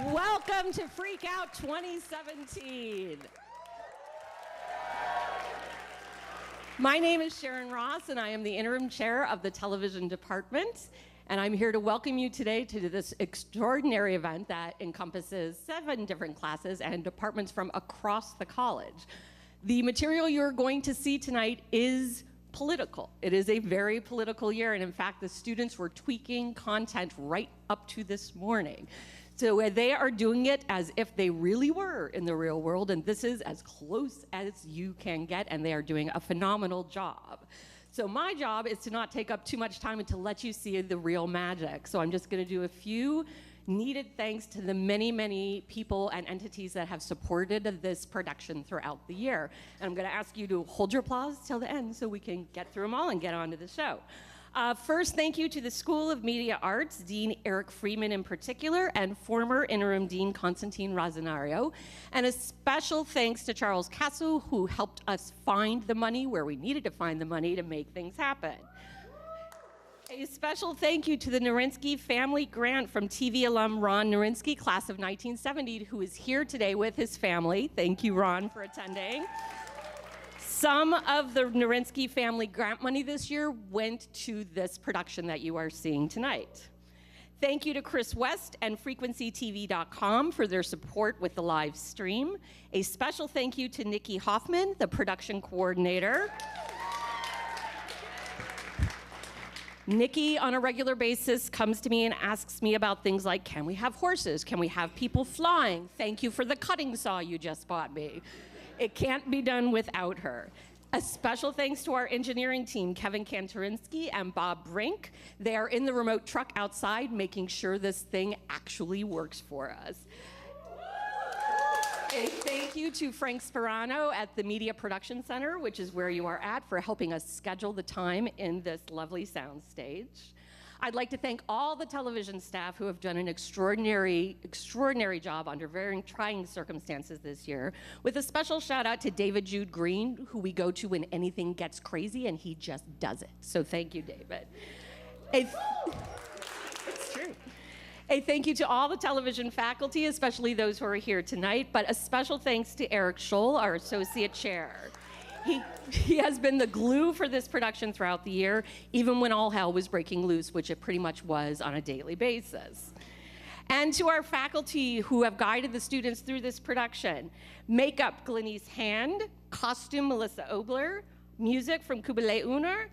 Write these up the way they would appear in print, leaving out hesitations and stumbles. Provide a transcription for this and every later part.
Welcome to Freqout 2017. My name is Sharon Ross, and I am the interim chair of the television department. And I'm here to welcome you today to this extraordinary event that encompasses 7 different classes and departments from across the college. The material you're going to see tonight is political. It is a very political year, and in fact, the students were tweaking content right up to this morning. So they are doing it as if they really were in the real world, and this is as close as you can get, and they are doing a phenomenal job. So my job is to not take up too much time and to let you see the real magic. So I'm just gonna do a few needed thanks to the many, many people and entities that have supported this production throughout the year. And I'm gonna ask you to hold your applause till the end so we can get through them all and get on to the show. First, thank you to the School of Media Arts, Dean Eric Freeman in particular, and former interim Dean Constantine Rosenario. And a special thanks to Charles Casso, who helped us find the money where we needed to find the money to make things happen. A special thank you to the Narinsky Family Grant from TV alum Ron Narinsky, class of 1970, who is here today with his family. Thank you, Ron, for attending. Some of the Narinsky family grant money this year went to this production that you are seeing tonight. Thank you to Chris West and FrequencyTV.com for their support with the live stream. A special thank you to Nikki Hoffman, the production coordinator. Nikki, on a regular basis, comes to me and asks me about things like, can we have horses? Can we have people flying? Thank you for the cutting saw you just bought me. It can't be done without her. A special thanks to our engineering team, Kevin Kantorinsky and Bob Brink. They are in the remote truck outside making sure this thing actually works for us. A thank you to Frank Sperano at the Media Production Center, which is where you are at, for helping us schedule the time in this lovely sound stage. I'd like to thank all the television staff who have done an extraordinary job under very trying circumstances this year, with a special shout out to David Jude Green, who we go to when anything gets crazy, and he just does it. So thank you, David. It's true. A thank you to all the television faculty, especially those who are here tonight, but a special thanks to Eric Scholl, our associate chair. He has been the glue for this production throughout the year, even when all hell was breaking loose, which it pretty much was on a daily basis. And to our faculty who have guided the students through this production: makeup, Glenise Hand; costume, Melissa Obler; music from Kubile Uner;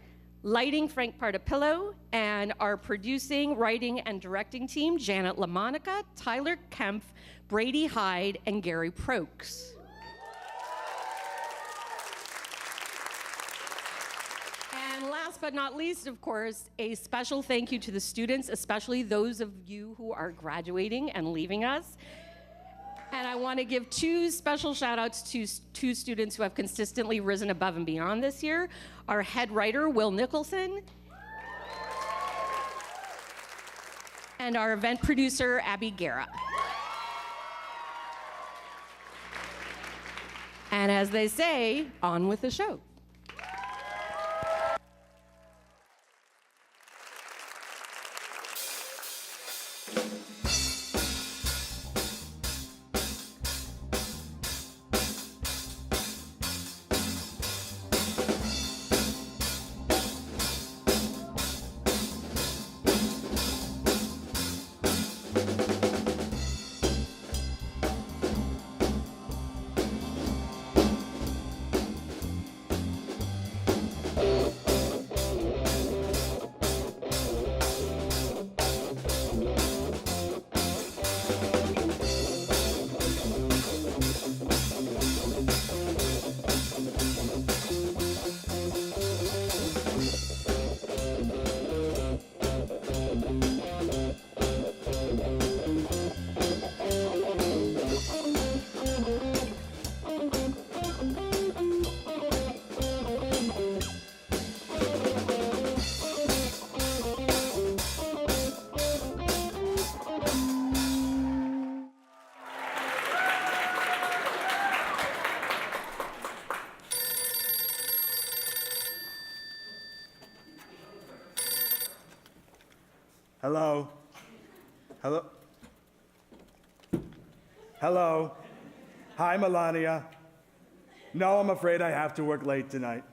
lighting, Frank Partapillo; and our producing, writing, and directing team, Janet LaMonica, Tyler Kempf, Brady Hyde, and Gary Prokes. And last but not least, of course, a special thank you to the students, especially those of you who are graduating and leaving us. And I want to give 2 special shout outs to 2 students who have consistently risen above and beyond this year. Our head writer, Will Nicholson, and our event producer, Abby Guerra. And as they say, on with the show. Hello? Hello? Hello. Hi, Melania. No, I'm afraid I have to work late tonight.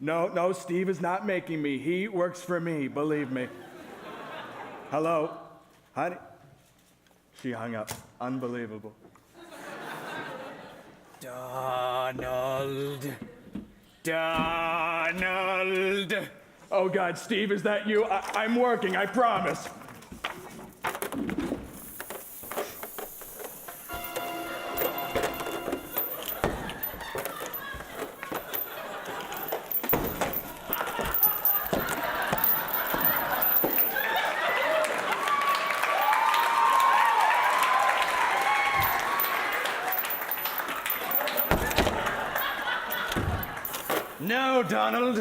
No, Steve is not making me. He works for me, believe me. Hello. Honey. She hung up. Unbelievable. Donald. Oh, God, Steve, is that you? I'm working, I promise. No, Donald.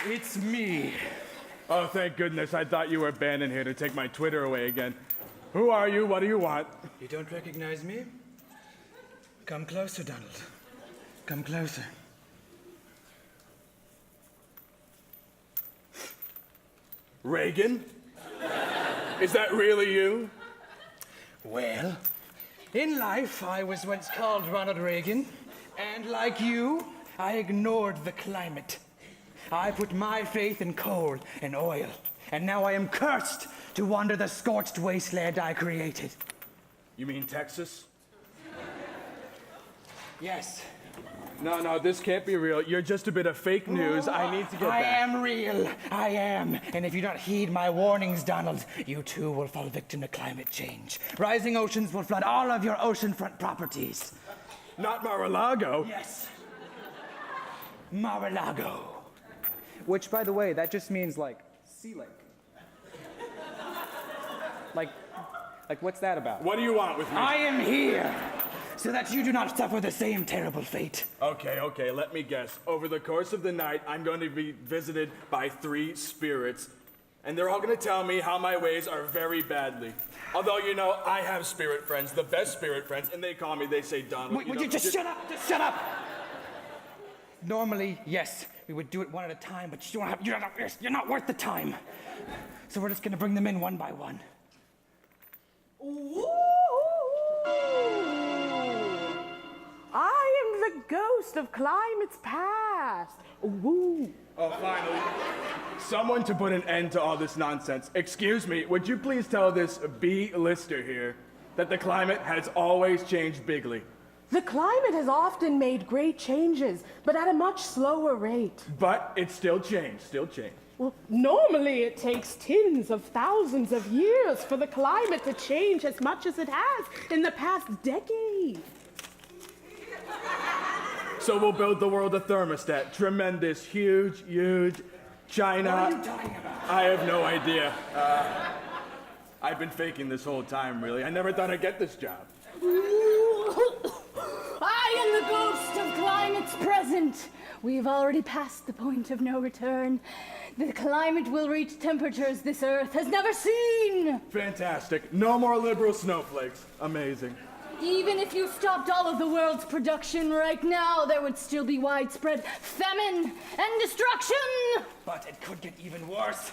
It's me. Oh, thank goodness. I thought you were abandoned here to take my Twitter away again. Who are you? What do you want? You don't recognize me? Come closer, Donald. Come closer. Reagan? Is that really you? Well, in life, I was once called Ronald Reagan, and like you, I ignored the climate. I put my faith in coal and oil, and now I am cursed to wander the scorched wasteland I created. You mean Texas? Yes. No, this can't be real. You're just a bit of fake news. I need to get I back. am real. I am. And if you don't heed my warnings, Donald, you too will fall victim to climate change. Rising oceans will flood all of your oceanfront properties. Not Mar-a-Lago. Yes. Mar-a-Lago. Which, by the way, that just means, like, sea lake. Like, what's that about? What do you want with me? I am here so that you do not suffer the same terrible fate. Okay, let me guess. Over the course of the night, I'm going to be visited by 3 spirits, and they're all going to tell me how my ways are very badly. Although, you know, I have spirit friends, the best spirit friends, and they call me, they say, Donald. Would you just shut up? Just shut up! Normally, yes, we would do it one at a time, but you're not worth the time. So we're just going to bring them in one by one. Ooh. I am the ghost of climates past. Ooh. Oh, finally. Someone to put an end to all this nonsense. Excuse me, would you please tell this B-lister here that the climate has always changed bigly? The climate has often made great changes, but at a much slower rate. But it's still changed. Well, normally it takes tens of thousands of years for the climate to change as much as it has in the past decade. So we'll build the world a thermostat. Tremendous, huge, China. What are you talking about? I have no idea. I've been faking this whole time, really. I never thought I'd get this job. I am the ghost of climate's present. We've already passed the point of no return. The climate will reach temperatures this Earth has never seen. Fantastic. No more liberal snowflakes. Amazing. Even if you stopped all of the world's production right now, there would still be widespread famine and destruction. But it could get even worse.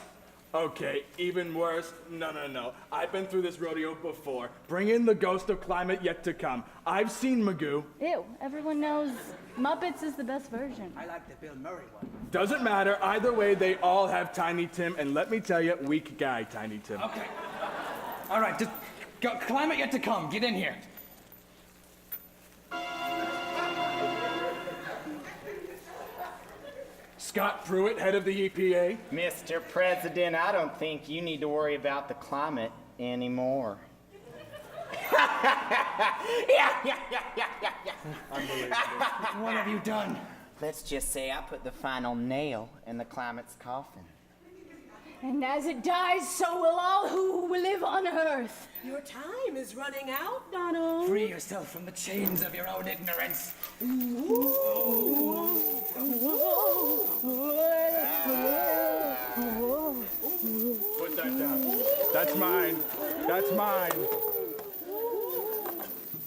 Okay, even worse? No. I've been through this rodeo before. Bring in the ghost of climate yet to come. I've seen Magoo. Ew, everyone knows Muppets is the best version. I like the Bill Murray one. Doesn't matter. Either way, they all have Tiny Tim, and let me tell you, weak guy, Tiny Tim. Okay. All right, just go. Climate yet to come. Get in here. Scott Pruitt, head of the EPA. Mr. President, I don't think you need to worry about the climate anymore. What have you done? Let's just say I put the final nail in the climate's coffin. And as it dies, so will all who will live on Earth. Your time is running out, Donald. Free yourself from the chains of your own ignorance. Put that down. That's mine. That's mine.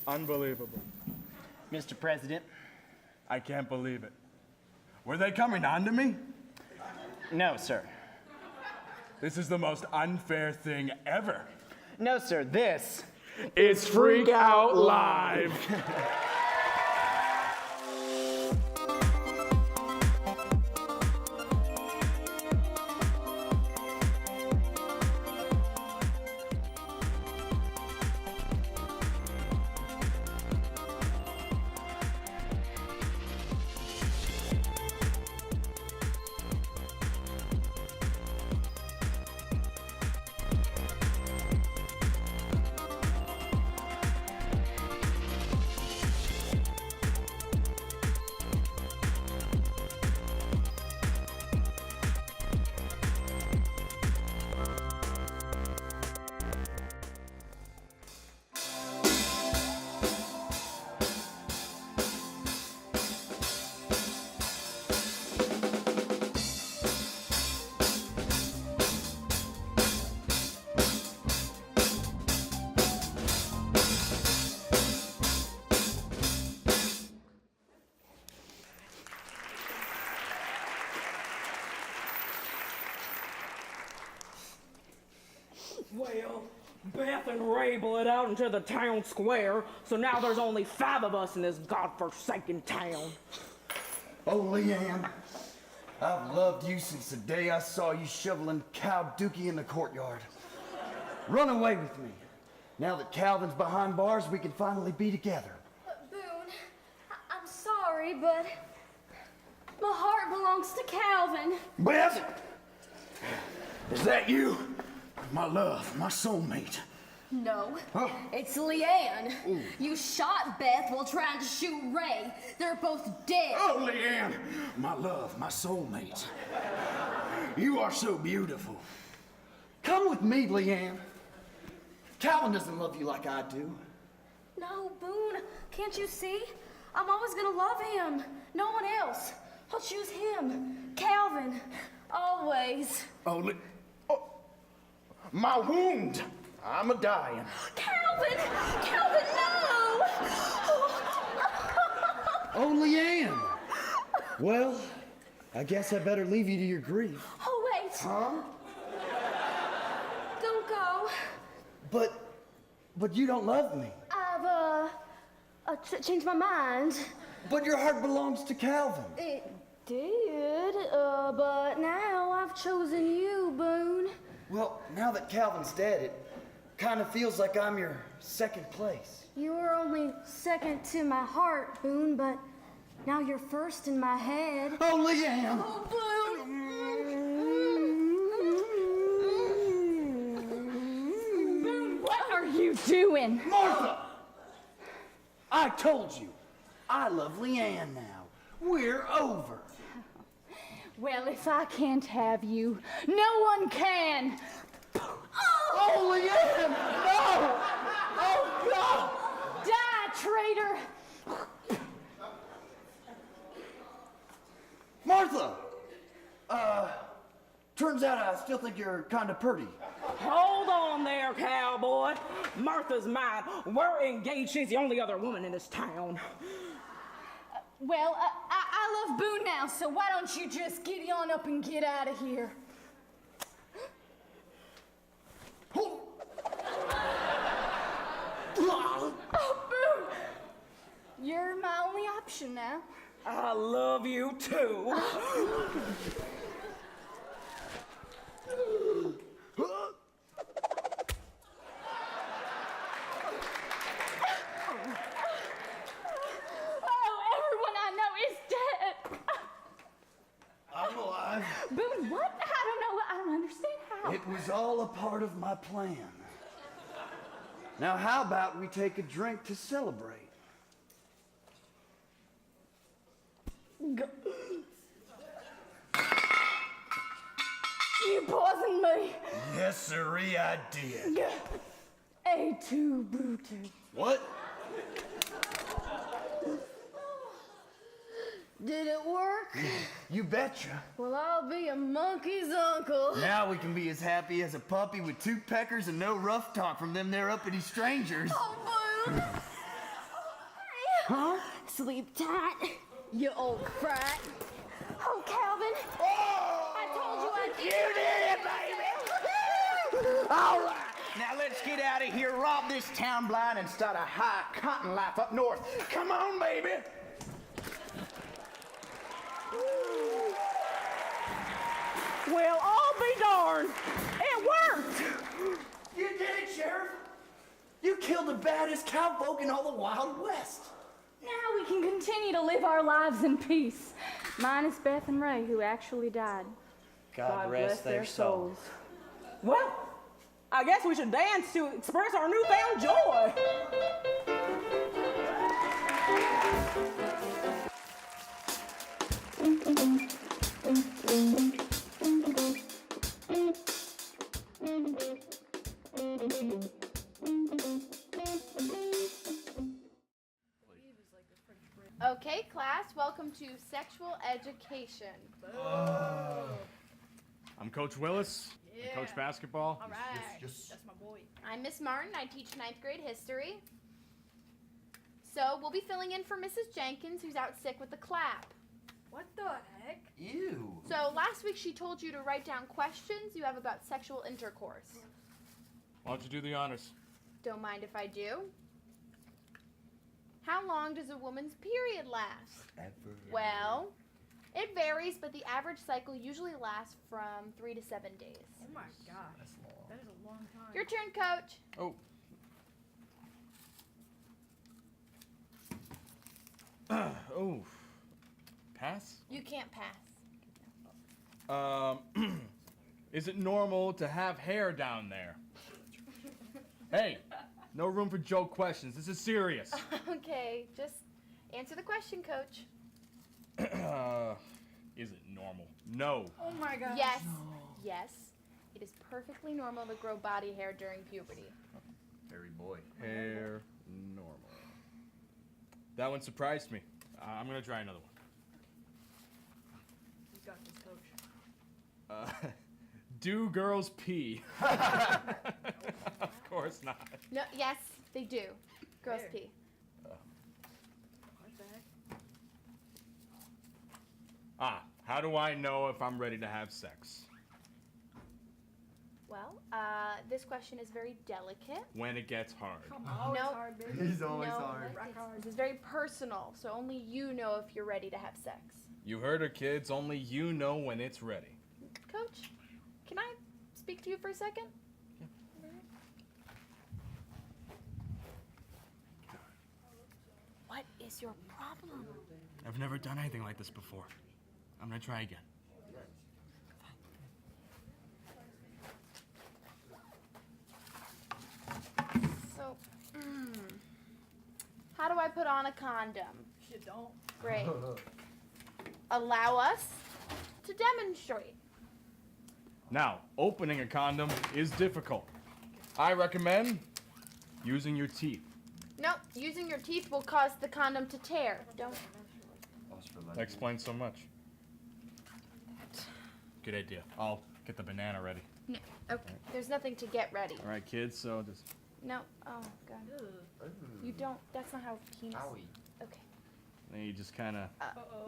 Unbelievable. Mr. President, I can't believe it. Were they coming on to me? No, sir. This is the most unfair thing ever. No, sir. This. It's Freqout Live. Well, Beth and Ray bled out into the town square, so now there's only 5 of us in this godforsaken town. Oh, Leanne, I've loved you since the day I saw you shoveling cow dookie in the courtyard. Run away with me. Now that Calvin's behind bars, we can finally be together. Boone, I'm sorry, but my heart belongs to Calvin. Beth, is that you? My love, my soulmate. No, Oh. it's Leanne. You shot Beth while trying to shoot Ray. They're both dead. Oh, Leanne, my love, my soulmate. You are so beautiful. Come with me, Leanne. Calvin doesn't love you like I do. No, Boone, can't you see? I'm always gonna love him. No one else. I'll choose him. Calvin. Always. Oh, my wound. I'm a-dying. Calvin! Calvin, no! Oh, Leanne. Well, I guess I better leave you to your grief. Oh, wait. Huh? Don't go. But you don't love me. I've changed my mind. But your heart belongs to Calvin. It did, but now I've chosen you, Boone. Well, now that Calvin's dead, it kind of feels like I'm your second place. You were only second to my heart, Boone, but now you're first in my head. Oh, Leanne! Oh, Boone! Boone, what are you doing? Martha! I told you, I love Leanne now. We're over. Well, if I can't have you, no one can. Oh, Leanne! No! Oh, no! Die, traitor! Martha! Turns out I still think you're kind of pretty. Hold on there, cowboy. Martha's mine. We're engaged. She's the only other woman in this town. Well, I love Boone now, so why don't you just giddy on up and get out of here? Oh, Boone! You're my only option now. I love you too. Oh, everyone I know is dead. I'm alive. Boone, what? I don't understand how. It was all a part of my plan. Now, how about we take a drink to celebrate? You poisoned me. Yes, sirree, I did. A2 Brutus. What? Did it work? You betcha. Well, I'll be a monkey's uncle. Now we can be as happy as a puppy with 2 peckers and no rough talk from them there uppity strangers. Oh, Boone. Huh? Sleep tight, you old frat. Oh, Calvin. I told You did it, baby! All right, now let's get out of here, rob this town blind, and start a high cotton life up north. Come on, baby! Well, I'll be darned. It worked. You did it, Sheriff. You killed the baddest cowpoke in all the Wild West. Now we can continue to live our lives in peace. Minus Beth and Ray, who actually died. God rest their souls. Well, I guess we should dance to express our newfound joy. Okay, class, welcome to sexual education. I'm Coach Willis. I coach basketball. All right. Yes. That's my boy. I'm Miss Martin. I teach 9th grade history. So we'll be filling in for Mrs. Jenkins, who's out sick with the clap. What the heck? Ew. So last week she told you to write down questions you have about sexual intercourse. Why don't you do the honors? Don't mind if I do. How long does a woman's period last? Ever. Well, it varies, but the average cycle usually lasts from 3 to 7 days. Oh my gosh. That's long. That is a long time. Your turn, coach. Oh. Oh. Pass? You can't pass. Is it normal to have hair down there? Hey, no room for joke questions. This is serious. Okay, just answer the question, coach. Is it normal? No. Oh my gosh. Yes. Yes. It is perfectly normal to grow body hair during puberty. Hairy boy. Hair normal. That one surprised me. I'm gonna try another one. You got this, coach. Do girls pee? Of course not. No, yes, they do. Girls Where? pee. What the heck? How do I know if I'm ready to have sex? Well, this question is very delicate. When it gets hard. Always No. hard, baby. He's always no, hard. Rock hard. This is very personal, so only you know if you're ready to have sex. You heard her, kids. Only you know when it's ready. Coach, can I speak to you for a second? What is your problem? I've never done anything like this before. I'm gonna try again. So, how do I put on a condom? You don't. Great. Allow us to demonstrate. Now, opening a condom is difficult. I recommend using your teeth. No, using your teeth will cause the condom to tear. Don't. That explains so much. Good idea. I'll get the banana ready. No. Okay. There's nothing to get ready. All right, kids, so just... No. Oh God. You don't. That's not how penis. Okay. Then you just kind of...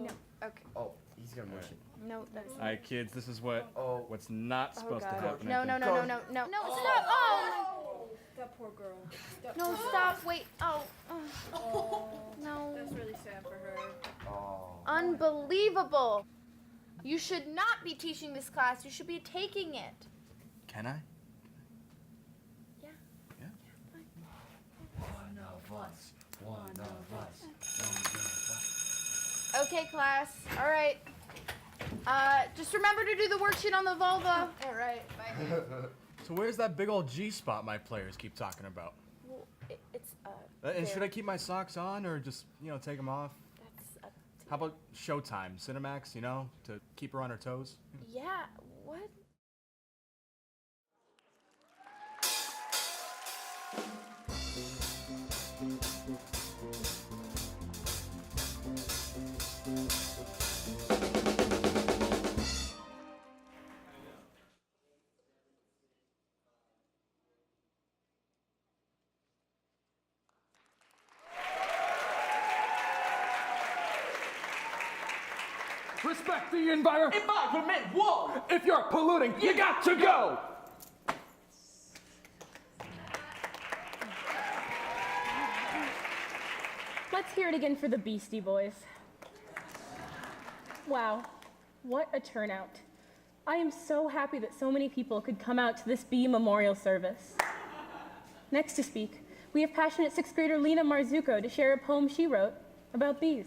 No. Okay. Oh, he's gonna mush it. No. That's. All right, kids, this is what's not Oh supposed to God. happen. No. I No. think. No. No. No. No. No. Stop. Oh. That poor girl. No. Stop. Wait. Oh. Oh. No. That's really sad for her. Oh. Unbelievable. You should not be teaching this class. You should be taking it. Can I? Yeah. Yeah? One of us. One of us. Okay, class. All right. Just remember to do the worksheet on the vulva. All right. Bye. So where's that big old G spot my players keep talking about? Well, it's And there. should I keep my socks on or just, take them off? That's up to How about Showtime, Cinemax, to keep her on her toes? Yeah. What? Respect the environment. Environment, whoa! If you're polluting, you got to go. Let's hear it again for the Beastie Boys. Wow, what a turnout. I am so happy that so many people could come out to this bee memorial service. Next to speak, we have passionate 6th grader Lena Marzuko to share a poem she wrote about bees.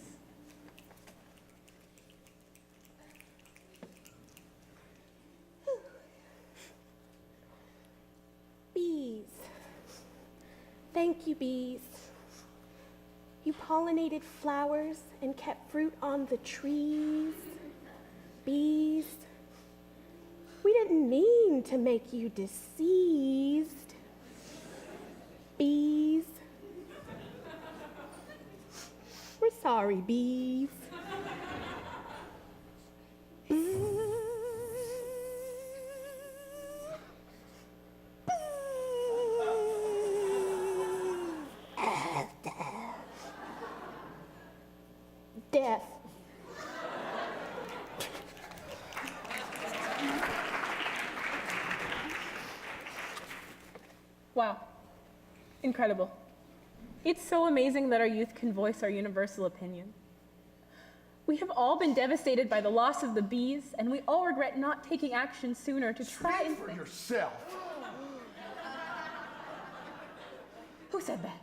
Bees. Thank you, bees. You pollinated flowers and kept fruit on the trees. Bees. We didn't mean to make you diseased. Bees. We're sorry, bees. Death. Wow, incredible. It's so amazing that our youth can voice our universal opinion. We have all been devastated by the loss of the bees, and we all regret not taking action sooner to try and... Speak for yourself. Who said that?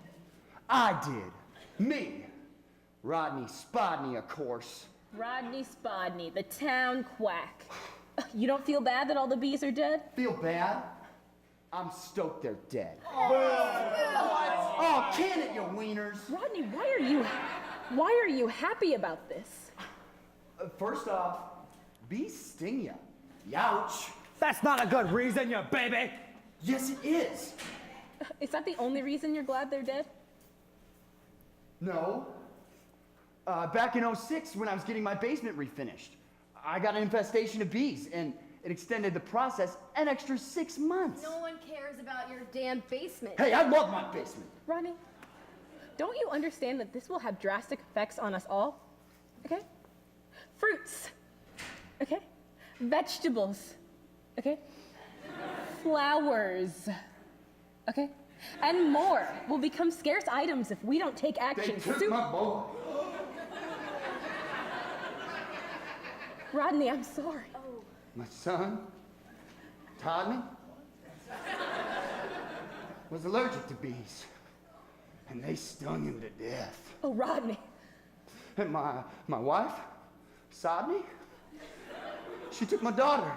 I did. Me. Rodney Spodney, of course. Rodney Spodney, the town quack. You don't feel bad that all the bees are dead? Feel bad? I'm stoked they're dead. Oh, can it, you wieners? Rodney, why are you happy about this? First off, bees sting ya. Youch. That's not a good reason, you baby. Yes, it is. Is that the only reason you're glad they're dead? No. Back in '06, when I was getting my basement refinished, I got an infestation of bees, and it extended the process an extra 6 months. No one cares about your damn basement. Hey, I love my basement. Ronnie, don't you understand that this will have drastic effects on us all? Okay? Fruits. Okay? Vegetables. Okay? Flowers. Okay? And more will become scarce items if we don't take action. They took my boy. Rodney, I'm sorry. My son, Todd, was allergic to bees, and they stung him to death. Oh, Rodney. And my wife, Sodney, she took my daughter,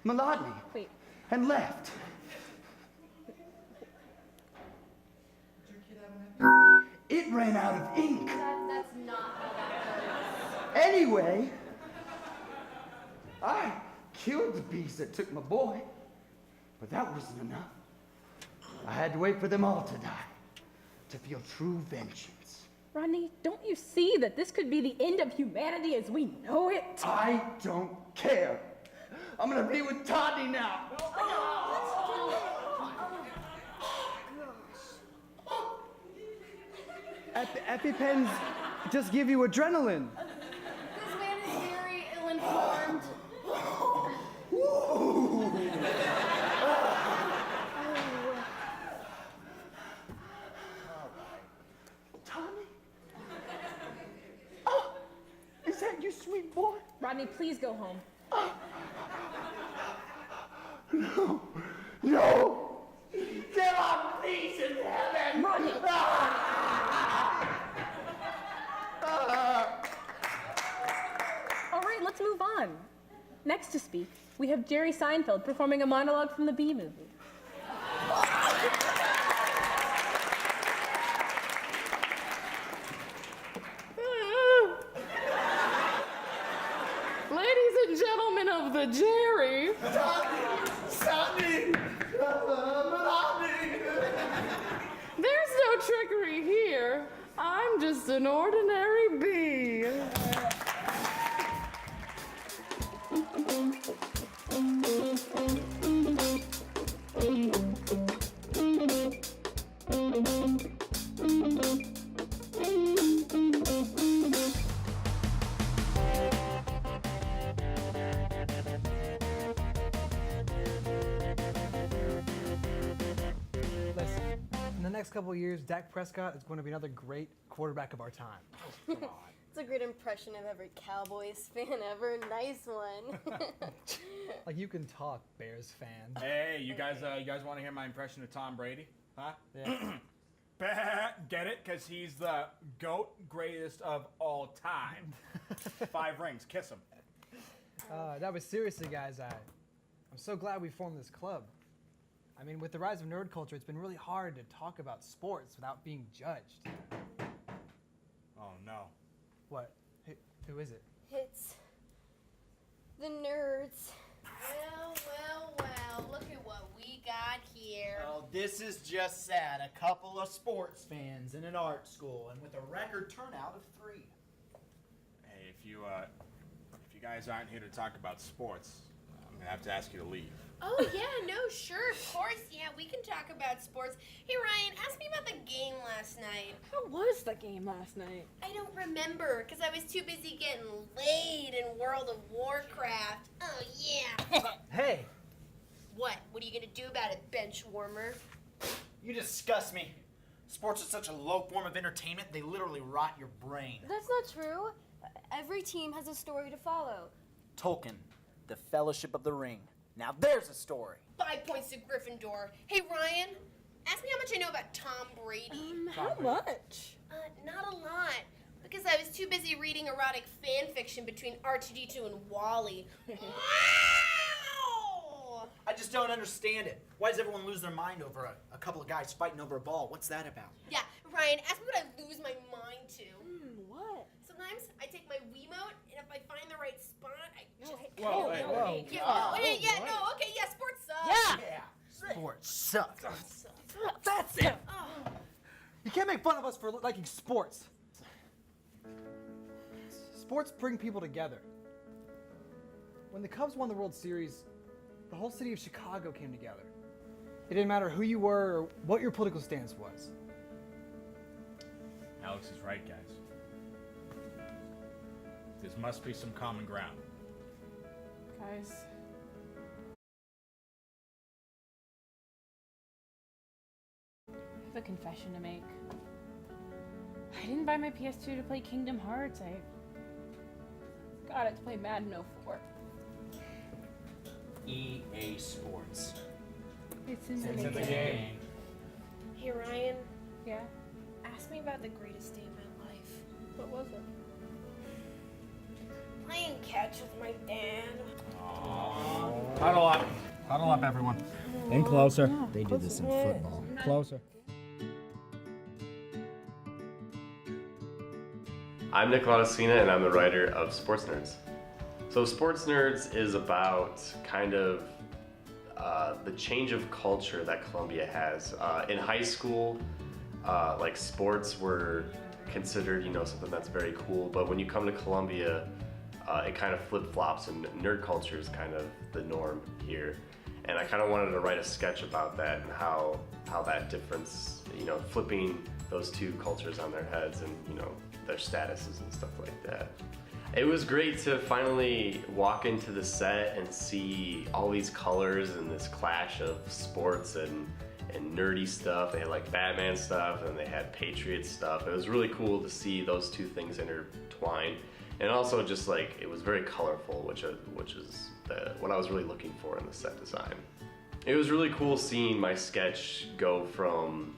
Melodney, Wait. and left. It ran out of ink. That's not how that works. Anyway, I killed the bees that took my boy, but that wasn't enough. I had to wait for them all to die to feel true vengeance. Rodney, don't you see that this could be the end of humanity as we know it? I don't care. I'm gonna be with Toddy now. EpiPens just give you adrenaline. This man is very ill-informed. Tommy? Oh, is that you, sweet boy? Rodney, please go home. No, no. There are bees in heaven. Rodney! All right, let's move on. Next to speak, we have Jerry Seinfeld performing a monologue from the Bee Movie. Ladies and gentlemen of the Jerry. Sonny! There's no trickery here. I'm just an ordinary bee. next couple of years, Dak Prescott is going to be another great quarterback of our time. It's a great impression of every Cowboys fan ever. Nice one. Like, you can talk, Bears fan. Hey, you guys want to hear my impression of Tom Brady? Huh? Yeah. Get it? Because he's the GOAT, greatest of all time. 5 rings. Kiss him. That was seriously, guys. I'm so glad we formed this club. I mean, with the rise of nerd culture, it's been really hard to talk about sports without being judged. Oh, no. What? Who is it? It's the nerds. Well, look at what we got here. Well, this is just sad. A couple of sports fans in an art school, and with a record turnout of 3. Hey, if you guys aren't here to talk about sports, I'm gonna have to ask you to leave. Oh, yeah, no, sure, of course. Yeah, we can talk about sports. Hey, Ryan, ask me about the game last night. How was the game last night? I don't remember, because I was too busy getting laid in World of Warcraft. Oh, yeah. Hey! What? What are you going to do about it, bench warmer? You disgust me. Sports are such a low form of entertainment, they literally rot your brain. That's not true. Every team has a story to follow. Tolkien, the Fellowship of the Ring. Now there's a story. 5 points to Gryffindor. Hey, Ryan, ask me how much I know about Tom Brady. How much? Not a lot, because I was too busy reading erotic fan fiction between R2-D2 and Wally. Wow! I just don't understand it. Why does everyone lose their mind over a couple of guys fighting over a ball? What's that about? Yeah, Ryan, ask me what I lose my mind to. What? Sometimes I take my Wiimote, and if I find the right spot, I just... Whoa, hey, whoa. Sports suck. Yeah, sports suck. That's it! You can't make fun of us for liking sports. Sports bring people together. When the Cubs won the World Series, the whole city of Chicago came together. It didn't matter who you were or what your political stance was. Alex is right, guys. There must be some common ground. Guys. I have a confession to make. I didn't buy my PS2 to play Kingdom Hearts. I got it to play Madden 04. EA Sports. It's in It's in the game. Hey, Ryan, Yeah? ask me about the greatest day of my life. What was it? Playing catch with my dad. Huddle up. Huddle up, everyone. In closer. They do this in football. Closer. I'm Nick Laudicina, and I'm the writer of Sports Nerds. So Sports Nerds is about kind of the change of culture that Columbia has. In high school, like sports were considered, something that's very cool, but when you come to Columbia, it kind of flip-flops, and nerd culture is kind of the norm here. And I kind of wanted to write a sketch about that and how that difference, flipping those two cultures on their heads and, their statuses and stuff like that. It was great to finally walk into the set and see all these colors and this clash of sports and nerdy stuff. They had like Batman stuff and they had Patriot stuff. It was really cool to see those two things intertwined. And also just like, it was very colorful, which is what I was really looking for in the set design. It was really cool seeing my sketch go from,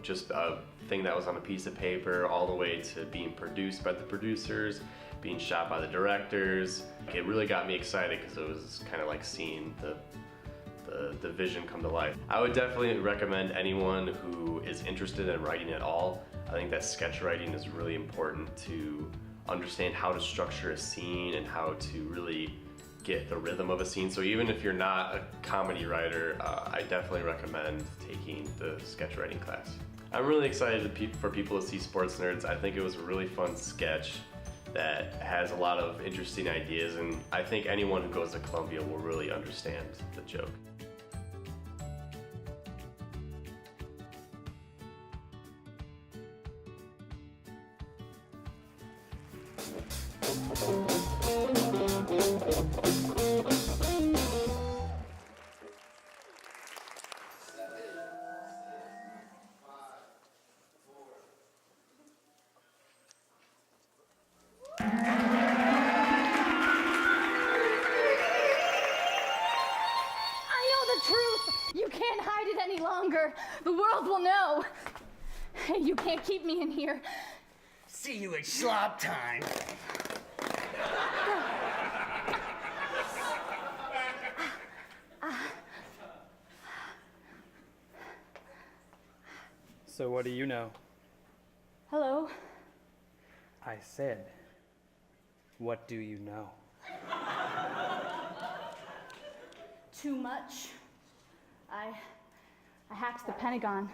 just a thing that was on a piece of paper all the way to being produced by the producers, being shot by the directors. It really got me excited because it was kind of like seeing the vision come to life. I would definitely recommend anyone who is interested in writing at all. I think that sketch writing is really important to understand how to structure a scene and how to really get the rhythm of a scene. So even if you're not a comedy writer, I definitely recommend taking the sketch writing class. I'm really excited for people to see Sports Nerds. I think it was a really fun sketch that has a lot of interesting ideas, and I think anyone who goes to Columbia will really understand the joke. world will know. Hey, you can't keep me in here. See you at slop time. So what do you know? Hello. I said, what do you know? Too much. I hacked the Pentagon.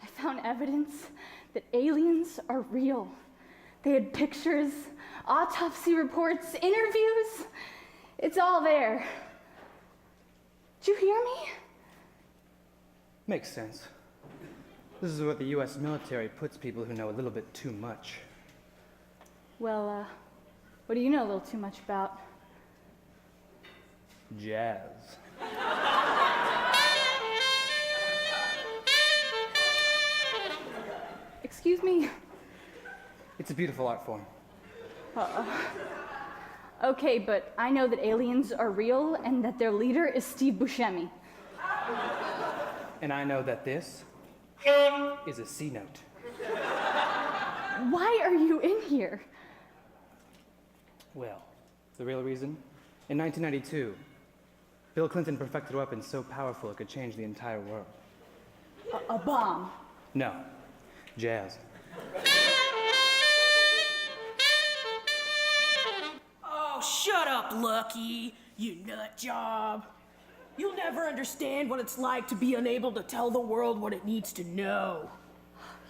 I found evidence that aliens are real. They had pictures, autopsy reports, interviews. It's all there. Did you hear me? Makes sense. This is what the US military puts people who know a little bit too much. Well, what do you know a little too much about? Jazz. Excuse me? It's a beautiful art form. Okay, but I know that aliens are real and that their leader is Steve Buscemi. And I know that this is a C note. Why are you in here? Well, the real reason? In 1992, Bill Clinton perfected a weapon so powerful it could change the entire world. A bomb. No, jazz. Oh, shut up, Lucky, you nut job. You'll never understand what it's like to be unable to tell the world what it needs to know.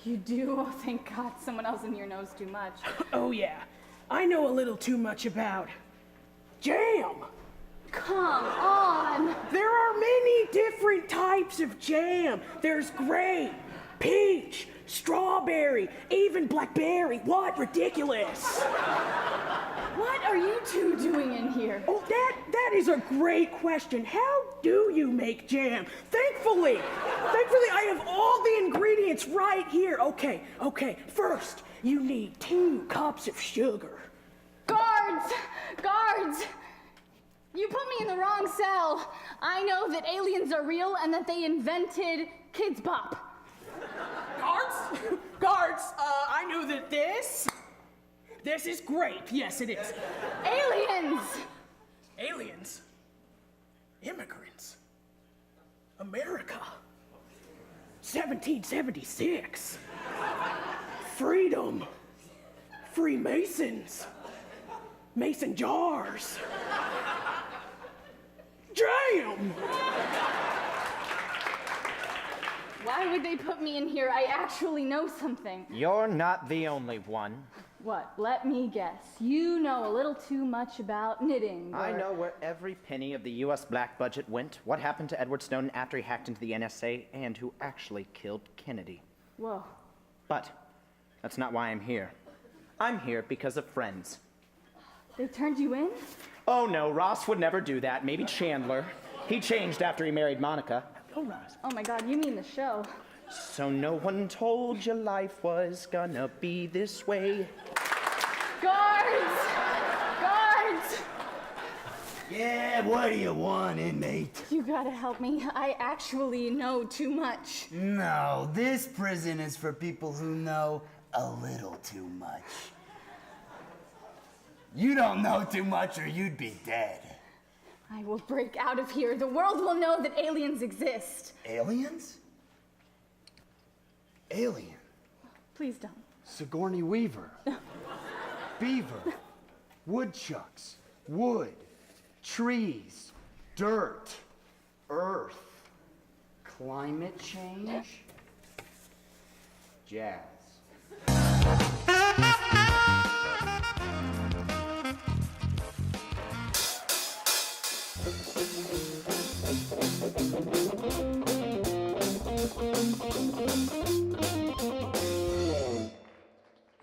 You do? Oh, thank God someone else in here knows too much. Oh, yeah. I know a little too much about jam. Come on. There are many different types of jam. There's grape, peach, strawberry, even blackberry. What? Ridiculous. What are you two doing in here? Oh, that is a great question. How do you make jam? Thankfully, I have all the ingredients right here. Okay. First, you need 2 cups of sugar. Guards! You put me in the wrong cell. I know that aliens are real and that they invented Kids Bop. Guards, I know that this is grape. Yes, it is. Aliens? Immigrants? America? 1776? Freedom? Freemasons? Mason jars? Jam! Why would they put me in here? I actually know something. You're not the only one. What? Let me guess. You know a little too much about knitting. I know where every penny of the U.S. black budget went, what happened to Edward Snowden after he hacked into the NSA, and who actually killed Kennedy. Whoa. But that's not why I'm here. I'm here because of friends. They turned you in? Oh no, Ross would never do that. Maybe Chandler. He changed after he married Monica. Oh, Ross. Oh my God, you mean the show. So no one told you life was gonna be this way. Guards! Yeah, what do you want, inmate? You gotta help me. I actually know too much. No, this prison is for people who know a little too much. You don't know too much or you'd be dead. I will break out of here. The world will know that aliens exist. Aliens? Alien? Please don't. Sigourney Weaver. Beaver. Woodchucks. Wood. Trees. Dirt. Earth. Climate change. Jazz.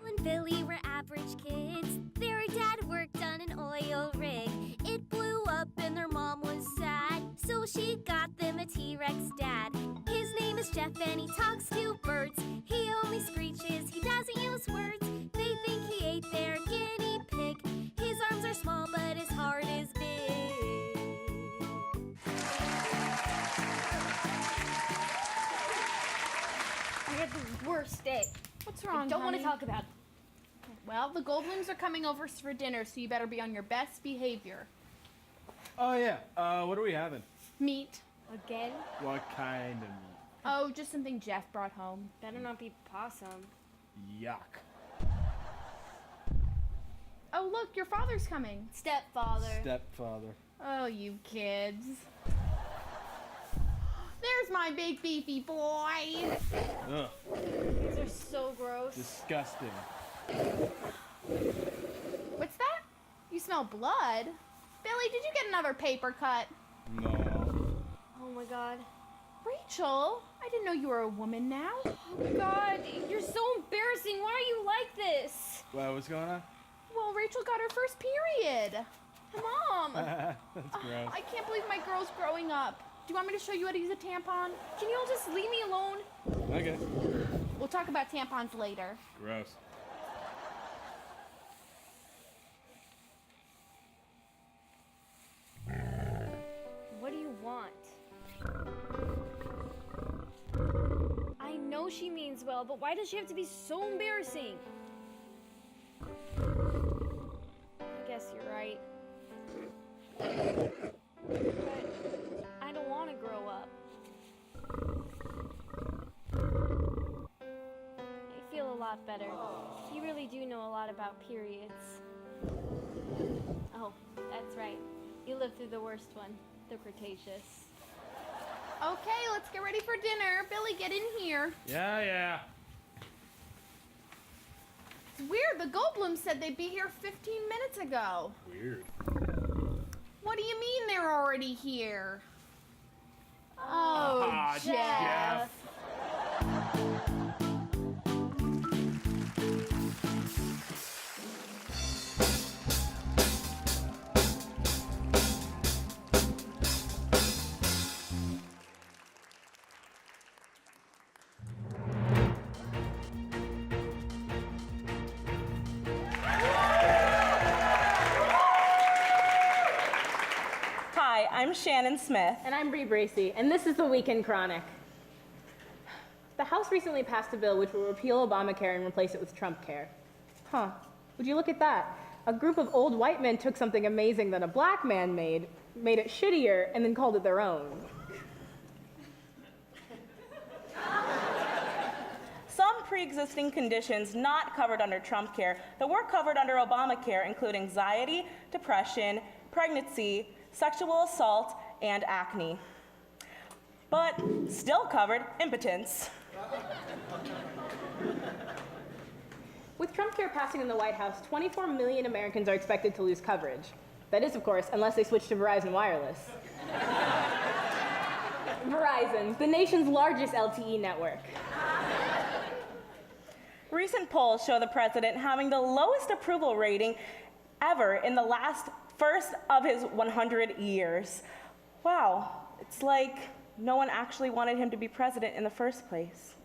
and Billy were average kids. Their dad worked on an oil rig. It blew up and their mom was sad, so she got them a T-Rex dad. His name is Jeff and he talks to birds. He only screeches, he doesn't use words. They think he ate their guinea pig. His arms are small but his heart is big. stay. What's wrong, I don't want to honey? talk about it. Well, the Goldblums are coming over for dinner, so you better be on your best behavior. Oh yeah. What are we having? Meat. Again? What kind of meat? Oh, just something Jeff brought home. Better not be possum. Yuck. Oh, look, your father's coming. Stepfather. Stepfather. Oh, you kids. There's my big beefy boy. Ugh. These are so gross. Disgusting. What's that? You smell blood. Billy, did you get another paper cut? No. Oh my god. Rachel, I didn't know you were a woman now. Oh god, you're so embarrassing. Why are you like this? Well, what's going on? Well, Rachel got her first period. Mom. That's gross. I can't believe my girl's growing up. Do you want me to show you how to use a tampon? Can you all just leave me alone? Okay. We'll talk about tampons later. Gross. What do you want? I know she means well, but why does she have to be so embarrassing? I guess you're right. But I don't want to grow up. I feel a lot better. You really do know a lot about periods. Oh, that's right. You lived through the worst one, the Cretaceous. Okay, let's get ready for dinner. Billy, get in here. Yeah. It's weird. The Goldblums said they'd be here 15 minutes ago. Weird. What do you mean they're already here? Oh, Jeff. Hi, I'm Shannon Smith. And I'm Bree Bracey, and this is the Weekend Chronic. The House recently passed a bill which will repeal Obamacare and replace it with Trump Care. Huh, would you look at that? A group of old white men took something amazing that a black man made it shittier, and then called it their own. Some pre-existing conditions not covered under Trump Care that were covered under Obamacare include anxiety, depression, pregnancy, sexual assault, and acne. But still covered impotence. With Trump Care passing in the White House, 24 million Americans are expected to lose coverage. That is, of course, unless they switch to Verizon Wireless. Verizon, the nation's largest LTE network. Recent polls show the president having the lowest approval rating ever in the first of his 100 years. Wow, it's like no one actually wanted him to be president in the first place.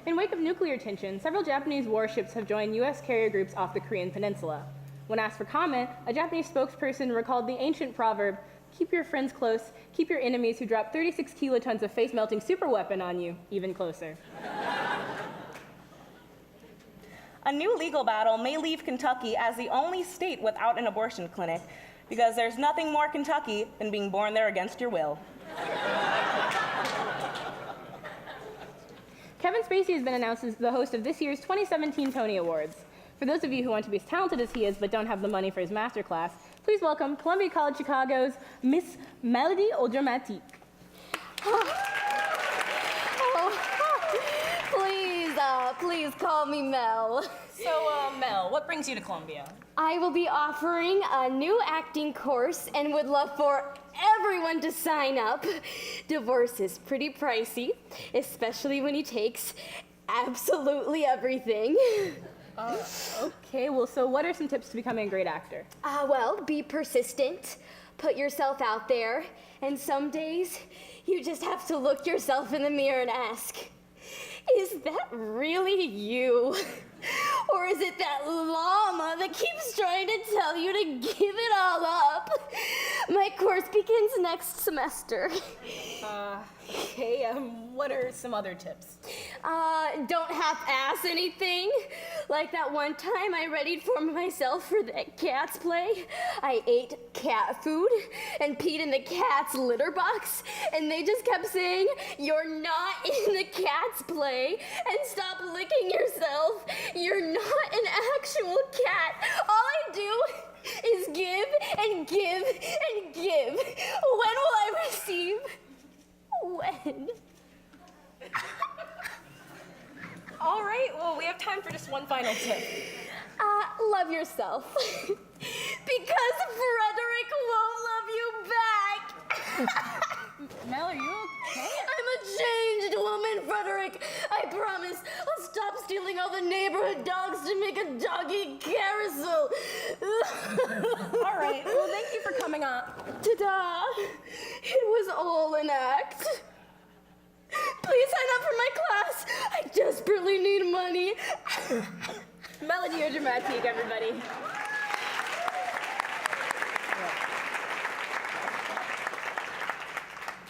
In wake of nuclear tension, several Japanese warships have joined U.S. carrier groups off the Korean peninsula. When asked for comment, a Japanese spokesperson recalled the ancient proverb, "Keep your friends close, keep your enemies who drop 36 kilotons of face-melting superweapon on you even closer." A new legal battle may leave Kentucky as the only state without an abortion clinic, because there's nothing more Kentucky than being born there against your will. Kevin Spacey has been announced as the host of this year's 2017 Tony Awards. For those of you who want to be as talented as he is but don't have the money for his masterclass, please welcome Columbia College Chicago's Miss Melody Audramatique. Please call me Mel. So, Mel, what brings you to Columbia? I will be offering a new acting course and would love for everyone to sign up. Divorce is pretty pricey, especially when he takes absolutely everything. Okay, well, so what are some tips to becoming a great actor? Well, be persistent, put yourself out there, and some days you just have to look yourself in the mirror and ask, is that really you? Or is it that llama that keeps trying to tell you to give it all up? My course begins next semester. Hey, what are some other tips? Don't half-ass anything. Like that one time I readied for myself for that cat's play. I ate cat food and peed in the cat's litter box, and they just kept saying, "You're not in the cat's play, and stop licking yourself. You're not an actual cat. All I do is give and give and give. When will I receive? When?" All right, well, we have time for just one final tip. Love yourself. Because Frederick won't love you back. Mel, are you okay? I'm a changed woman, Frederick. I promise I'll stop stealing all the neighborhood dogs to make a doggy carousel. All right, well, thank you for coming on. Ta-da! It was all an act. Please sign up for my class. I desperately need money. Melody or Dramatique, everybody.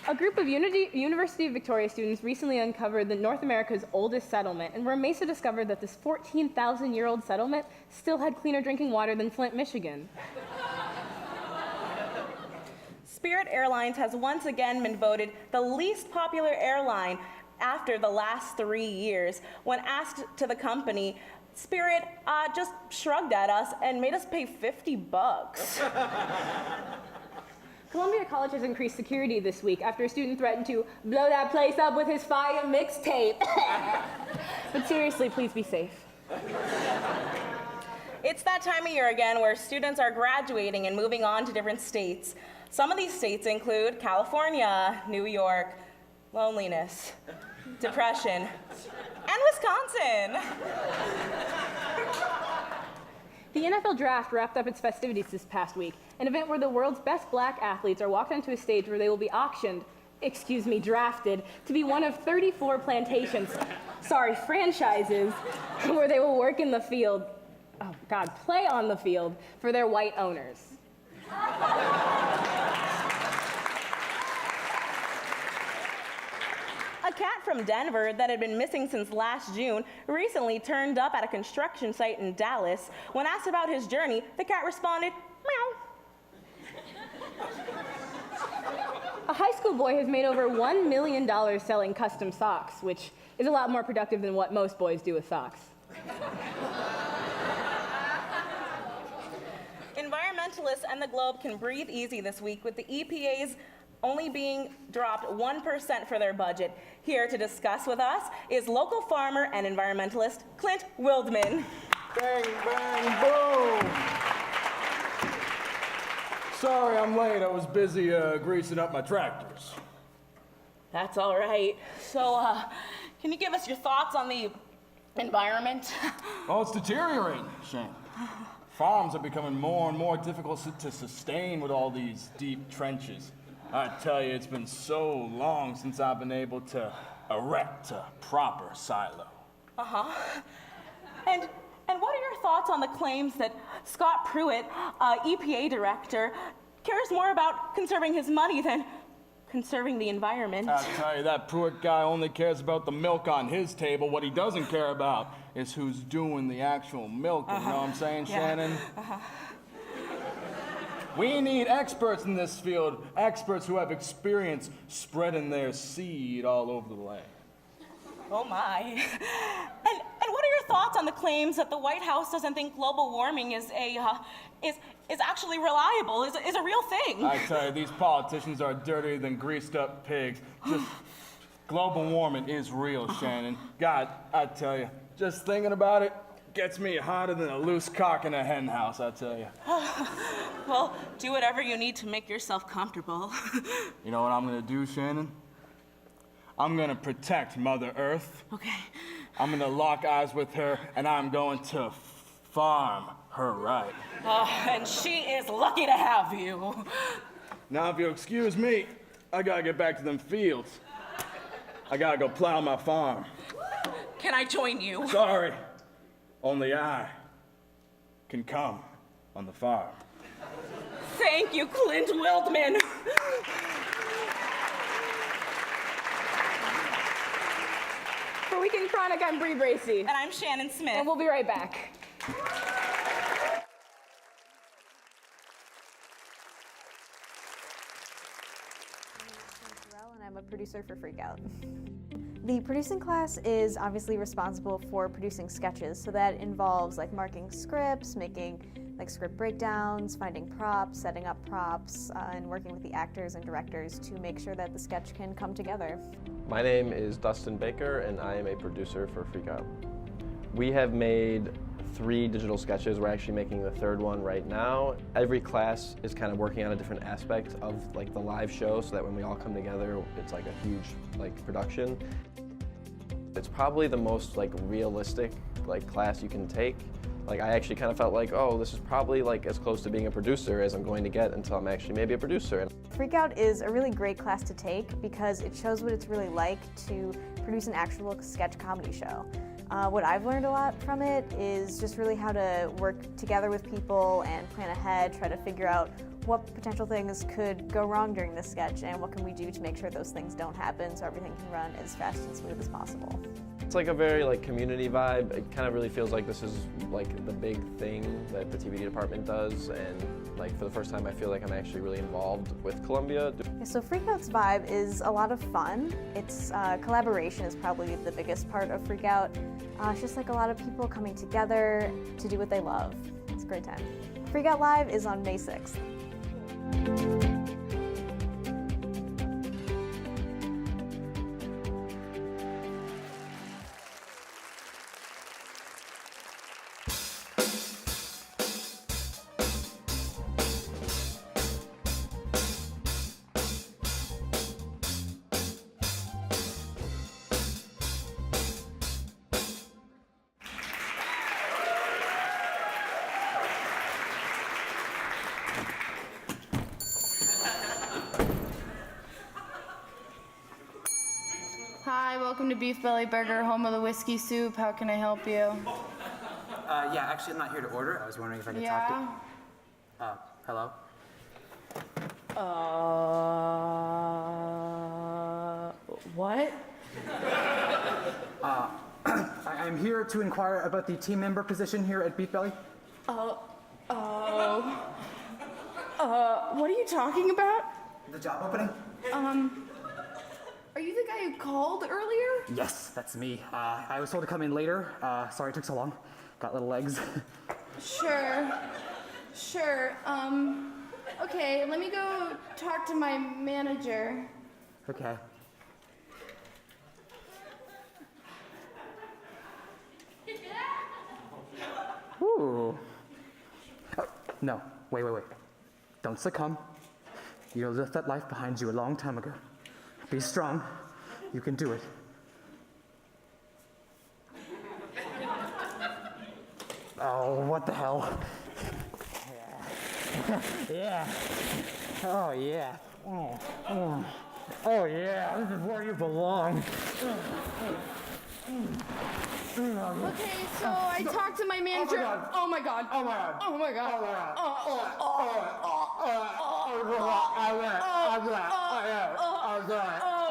A group of University of Victoria students recently uncovered North America's oldest settlement, and where Mesa discovered that this 14,000-year-old settlement still had cleaner drinking water than Flint, Michigan. Spirit Airlines has once again been voted the least popular airline after the last 3 years. When asked to the company, Spirit just shrugged at us and made us pay $50. Columbia College has increased security this week after a student threatened to blow that place up with his fire mixtape. But seriously, please be safe. It's that time of year again where students are graduating and moving on to different states. Some of these states include California, New York, loneliness, depression, and Wisconsin. The NFL Draft wrapped up its festivities this past week, an event where the world's best black athletes are walked onto a stage where they will be drafted to be one of 34 franchises, where they will work in the field, play on the field for their white owners. A cat from Denver that had been missing since last June recently turned up at a construction site in Dallas. When asked about his journey, the cat responded, "Meow." A high school boy has made over $1 million selling custom socks, which is a lot more productive than what most boys do with socks. Environmentalists and the globe can breathe easy this week with the EPA's only being dropped 1% for their budget. Here to discuss with us is local farmer and environmentalist Clint Wildman. Bang, bang, boom! Sorry I'm late. I was busy greasing up my tractors. That's all right. So, can you give us your thoughts on the environment? Oh, it's deteriorating, Shane. Farms are becoming more and more difficult to sustain with all these deep trenches. I tell you, it's been so long since I've been able to erect a proper silo. Uh-huh. And what are your thoughts on the claims that Scott Pruitt, EPA director, cares more about conserving his money than conserving the environment? I tell you, that Pruitt guy only cares about the milk on his table. What he doesn't care about is who's doing the actual milking. You know what I'm saying, Shannon? We need experts in this field, experts who have experience spreading their seed all over the land. Oh my. And what are your thoughts on the claims that the White House doesn't think global warming is actually reliable, is a real thing? I tell you, these politicians are dirtier than greased up pigs. Just global warming is real, Shannon. God, I tell you, just thinking about it gets me hotter than a loose cock in a hen house, I tell you. Well, do whatever you need to make yourself comfortable. You know what I'm gonna do, Shannon? I'm gonna protect Mother Earth. Okay. I'm gonna lock eyes with her, and I'm going to farm her right. Oh, and she is lucky to have you. Now, if you'll excuse me, I gotta get back to them fields. I gotta go plow my farm. Can I join you? Sorry. Only I can come on the farm. Thank you, Clint Wildman. For Weekend Chronic, I'm Bree Bracey. And I'm Shannon Smith. And we'll be right back. And I'm a producer for Freqout. The producing class is obviously responsible for producing sketches, so that involves like marking scripts, making like script breakdowns, finding props, setting up props, and working with the actors and directors to make sure that the sketch can come together. My name is Dustin Baker, and I am a producer for Freqout. We have made 3 digital sketches. We're actually making the 3rd one right now. Every class is kind of working on a different aspect of like the live show, so that when we all come together, it's like a huge like production. It's probably the most like realistic like class you can take. Like I actually kind of felt like, oh, this is probably like as close to being a producer as I'm going to get until I'm actually maybe a producer. Freqout is a really great class to take because it shows what it's really like to produce an actual sketch comedy show. What I've learned a lot from it is just really how to work together with people and plan ahead, try to figure out what potential things could go wrong during the sketch and what can we do to make sure those things don't happen so everything can run as fast and smooth as possible. It's like a very like community vibe. It kind of really feels like this is like the big thing that the TVD department does, and like for the first time I feel like I'm actually really involved with Columbia. Yeah, so Freqout's vibe is a lot of fun. It's collaboration is probably the biggest part of Freqout. It's just like a lot of people coming together to do what they love. It's a great time. Freqout Live is on May 6th. Hi, welcome to Beef Belly Burger, home of the whiskey soup. How can I help you? Yeah, actually, I'm not here to order. I was wondering if I could talk to... hello? What? I'm here to inquire about the team member position here at Beef Belly. What are you talking about? The job opening? Are you the guy who called earlier? Yes, that's me. I was told to come in later. Sorry it took so long. Got little legs. Sure. Okay, let me go talk to my manager. Okay. Ooh. Oh, no, wait. Don't succumb. You left that life behind you a long time ago. Be strong. You can do it. Oh, what the hell? Yeah. Oh, yeah. Oh, yeah. This is where you belong. Okay, so I talked to my manager. Oh my god. Oh my god. Oh my god.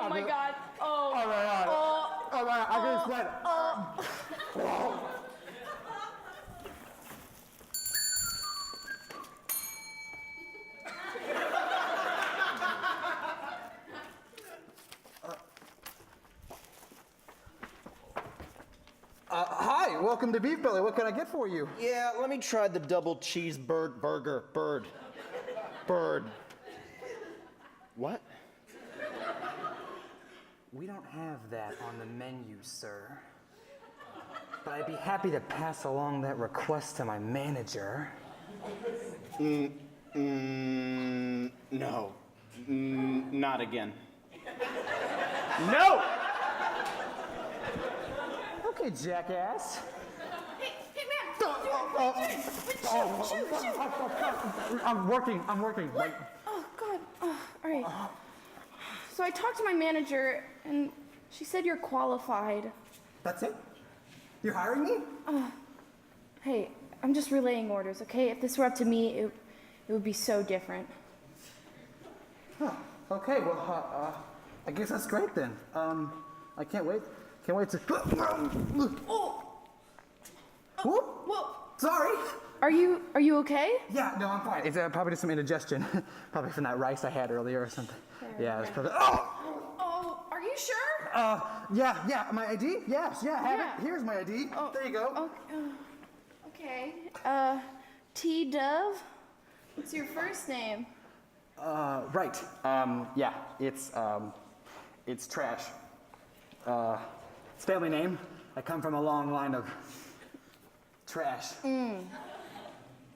Oh my god. I can sweat. Hi, welcome to Beef Belly. What can I get for you? Yeah, let me try the double cheeseburger burger. Bird. What? We don't have that on the menu, sir. But I'd be happy to pass along that request to my manager. No. Not again. No! Okay, jackass. Hey, man! Shoot! I'm working. What? Oh, God. Oh, all right. So I talked to my manager, and she said you're qualified. That's it? You're hiring me? Hey, I'm just relaying orders, okay? If this were up to me, it would be so different. Huh. Okay, well, I guess that's great then. I can't wait to... Oh! Whoop! Whoa! Sorry! Are you okay? Yeah, no, I'm fine. It's probably just some indigestion. Probably from that rice I had earlier or something. Yeah, it's probably... Oh, are you sure? Yeah, my ID? Yes, have it. Here's my ID. Oh, there you go. Okay. T. Dove? What's your first name? Right. Yeah, it's Trash. It's family name. I come from a long line of trash.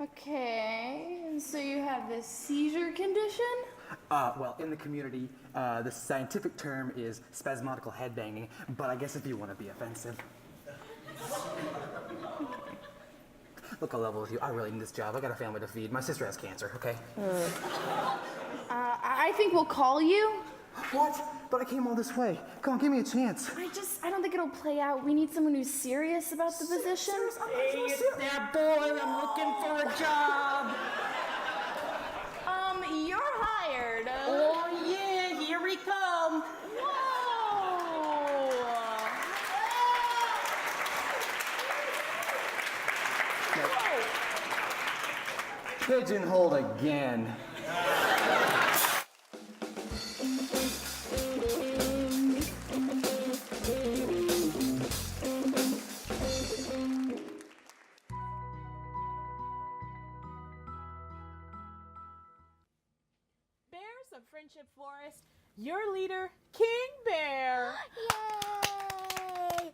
Okay, and so you have this seizure condition? Well, in the community, the scientific term is spasmodical headbanging, but I guess if you want to be offensive. Look, I'll level with you. I really need this job. I got a family to feed. My sister has cancer, okay? I think we'll call you. What? But I came all this way. Come on, give me a chance. I don't think it'll play out. We need someone who's serious about the position. Hey, it's that boy. I'm looking for a job. You're hired. Oh, yeah, here we come. Pigeonholed again. Bears of Friendship Forest, your leader, King Bear. Yay!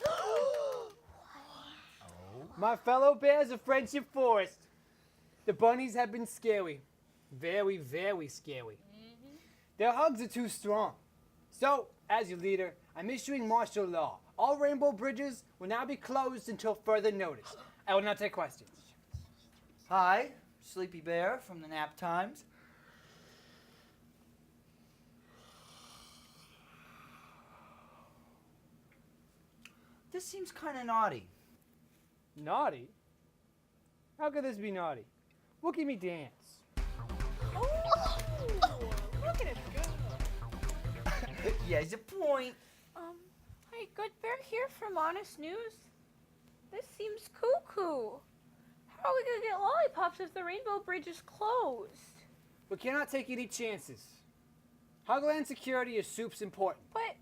My fellow bears of Friendship Forest, the bunnies have been scary. Very, very scary. Their hugs are too strong. So, as your leader, I'm issuing martial law. All rainbow bridges will now be closed until further notice. I will not take questions. Hi, Sleepy Bear from the Nap Times. This seems kind of naughty. Naughty? How could this be naughty? Look at me dance. Look at it go. Yeah, it's a point. Hey, Good Bear here from Honest News. This seems cuckoo. How are we gonna get lollipops if the Rainbow Bridge is closed? We cannot take any chances. Hugland security is soup's important. But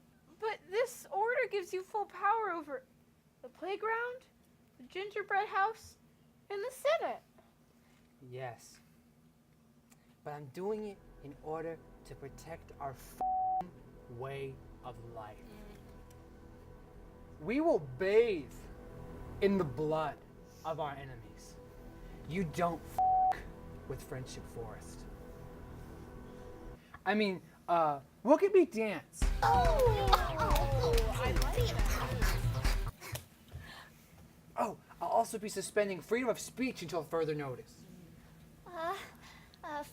this order gives you full power over the playground, the gingerbread house, and the Senate. Yes. But I'm doing it in order to protect our way of life. We will bathe in the blood of our enemies. You don't with Friendship Forest. I mean, look at me dance. I like that. Oh, I'll also be suspending freedom of speech until further notice.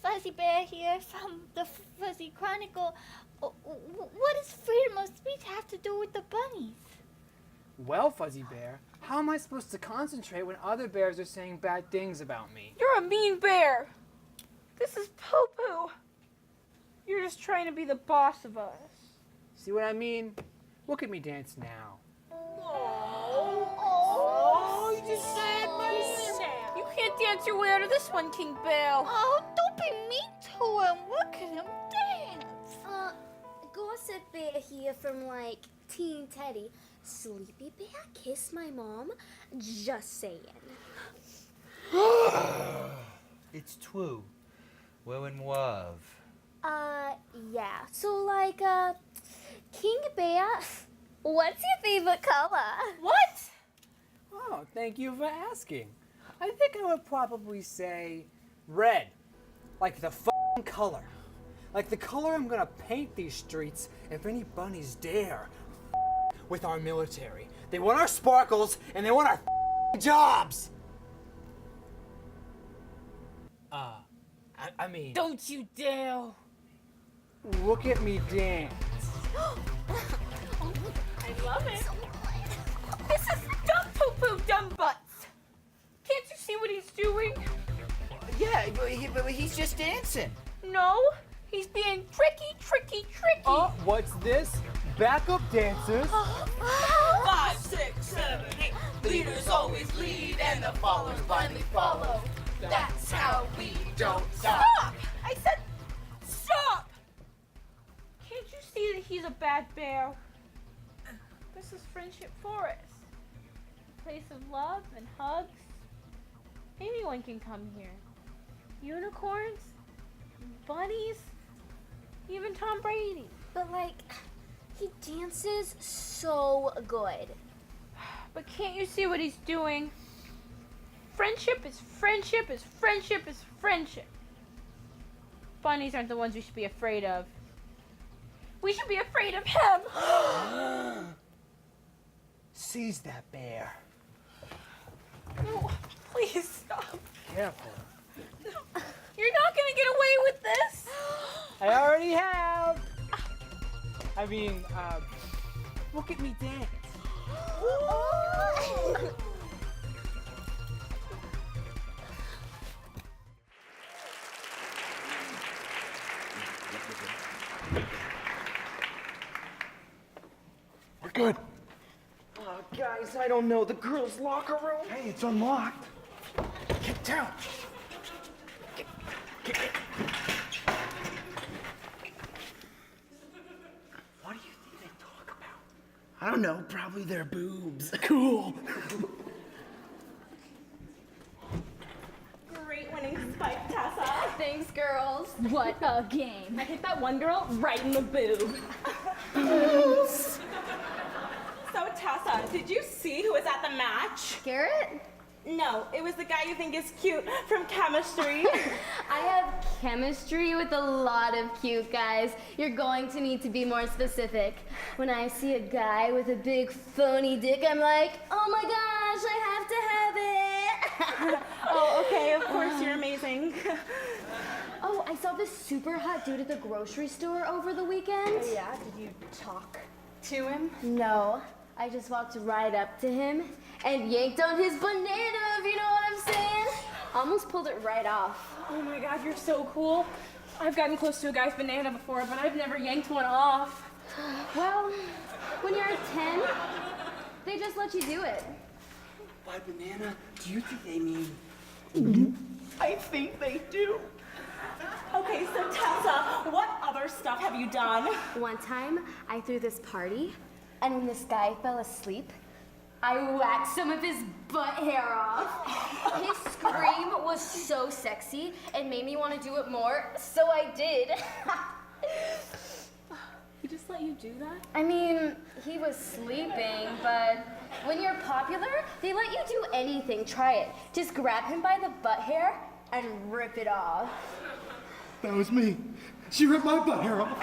Fuzzy Bear here from the Fuzzy Chronicle. What does freedom of speech have to do with the bunnies? Well, Fuzzy Bear, how am I supposed to concentrate when other bears are saying bad things about me? You're a mean bear. This is poo-poo. You're just trying to be the boss of us. See what I mean? Look at me dance now. Oh, you just said my You can't dance your way out of this one, King Bell. Oh, don't be mean to him. Look at him dance. Gossip Bear here from Teen Teddy. Sleepy Bear kissed my mom. Just saying. It's true. We're in love. Yeah. So, King Bear, what's your favorite color? What? Oh, thank you for asking. I think I would probably say red. Like the f***ing color. Like the color I'm gonna paint these streets if any bunnies dare with our military. They want our sparkles and they want our jobs. I mean... Don't you dare. Look at me dance. I love it. This is dumb poo-poo dumb butts. Can't you Yeah, but he's just dancing. No, he's being tricky. Oh, what's this? Backup dancers. 5, 6, 7, 8. Leaders always lead and the followers blindly follow. That's how we don't stop. Stop! I said stop! Can't you see that he's a bad bear? This is Friendship Forest. A place of love and hugs. Anyone can come here. Unicorns, bunnies, even Tom Brady. But like, he dances so good. But can't you see what he's doing? Friendship is friendship is friendship is friendship. Bunnies aren't the ones we should be afraid of. We should be afraid of him. Seize that bear. No, please stop. Careful. You're not gonna get away with this. I already have. I mean, look at me dance. We're good. Guys, I don't know. The girls' locker room? Hey, it's unlocked. Get down. What do you think they talk about? I don't know. Probably their boobs. Cool. Great winning spike, Tessa. Thanks, girls. What a game. I hit that one girl right in the boob. So, Tessa, did you see who was at the match? Garrett? No, it was the guy you think is cute from chemistry. I have chemistry with a lot of cute guys. You're going to need to be more specific. When I see a guy with a big phony dick, I'm like, oh my gosh, I have to have it. Oh, okay, of course, you're amazing. Oh, I saw this super hot dude at the grocery store over the weekend. Yeah, did you talk to him? No, I just walked right up to him and yanked on his banana, if you know what I'm saying. Almost pulled it right off. Oh my god, you're so cool. I've gotten close to a guy's banana before, but I've never yanked one off. Well, when you're 10, they just let you do it. By banana, do you think they mean? I think they do. Okay, so Tessa, what other stuff have you done? One time, I threw this party, and when this guy fell asleep, I whacked some of his butt hair off. His scream was so sexy and made me want to do it more, so I did. He just let you do that? I mean, he was sleeping, but when you're popular, they let you do anything. Try it. Just grab him by the butt hair and rip it off. That was me. She ripped my butt hair off.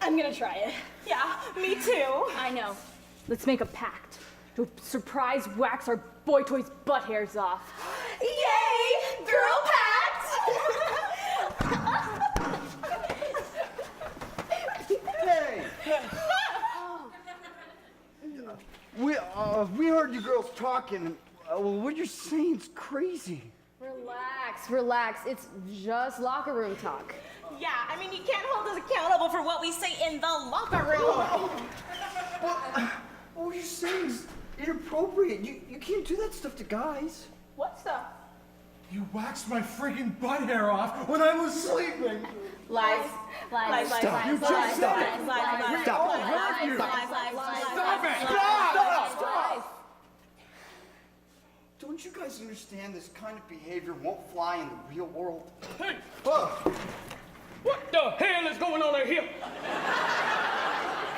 I'm gonna try it. Yeah, me too. I know. Let's make a pact to surprise wax our boy toy's butt hairs off. Yay! Girl Hey! We heard you girls talking. And, well, what you're saying is crazy. Relax. It's just locker room talk. Yeah, I mean, you can't hold us accountable for what we say in the locker room. What you're saying is inappropriate. You can't do that stuff to guys. What stuff? You waxed my freaking butt hair off when I was sleeping. Lies. Stop. You just stop it. Stop. Don't you guys understand this kind of behavior won't fly in the real world? Hey! What the hell is going on here?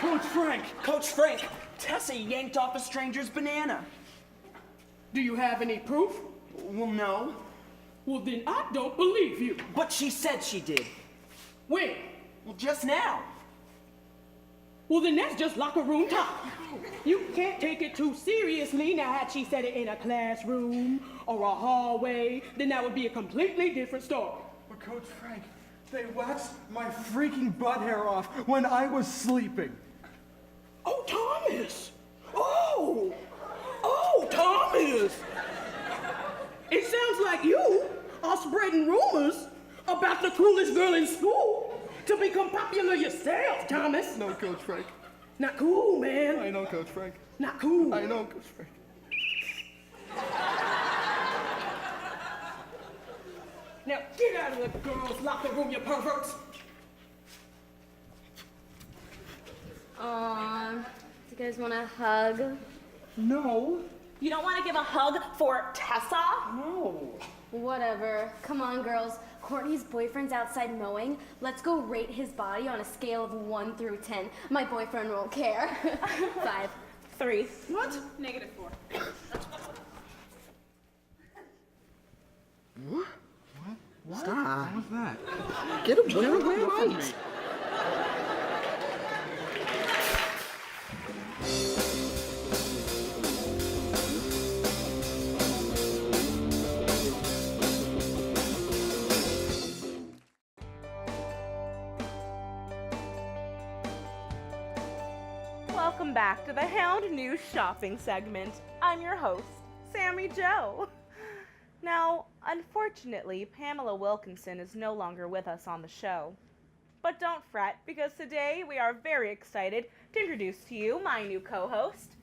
Coach Frank, Tessa yanked off a stranger's banana. Do you have any proof? Well, no. Well, then I don't believe you. But she said she did. When? Well, just now. Well, then that's just locker room talk. You can't take it too seriously. Now, had she said it in a classroom or a hallway, then that would be a completely different story. But Coach Frank, they waxed my freaking butt hair off when I was sleeping. Oh, Thomas! Oh, Thomas! It sounds girl in school to become popular yourself, Thomas. No, Coach Frank. Not cool, man. I know, Coach Frank. Not cool. I know, Coach Frank. Now get out of the girls' locker room, you perverts. Aw, do you guys want a hug? No. You don't want to give a hug for Tessa? No. Whatever. Come on, girls. Courtney's boyfriend's outside mowing. Let's go rate his body on a scale of 1 through 10. My boyfriend won't care. 5. 3. What? -4. What? What? Stop. What was that? Get away from me. Welcome back to the Hound News Shopping segment. I'm your host, Sammy Jo. Now, unfortunately, Pamela Wilkinson is no longer with us on the show. But don't fret, because today we are very excited to introduce to you my new co-host,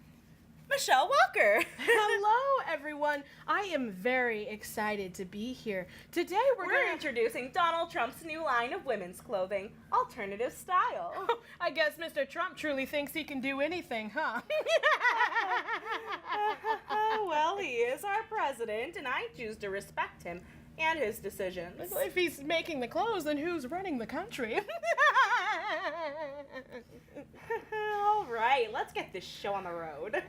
Michelle Walker. Hello, everyone. I am very excited to be here. Today We're introducing Donald Trump's new line of women's clothing, Alternative Style. I guess Mr. Trump truly thinks he can do anything, huh? Well, he is our president, and I choose to respect him and his decisions. Well, if he's making the clothes, then who's running the country? All right, let's get this show on the road.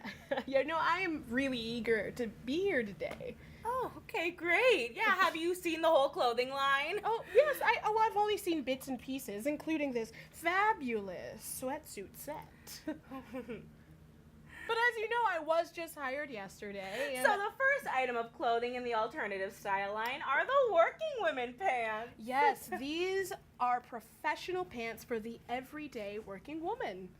I am really eager to be here today. Oh, okay, great. Yeah, have you seen the whole clothing line? Oh, yes. I've only seen bits and pieces, including this fabulous sweatsuit set. But as you know, I was just hired yesterday. So the first item of clothing in the alternative style line are the working women pants. Yes, these are professional pants for the everyday working woman.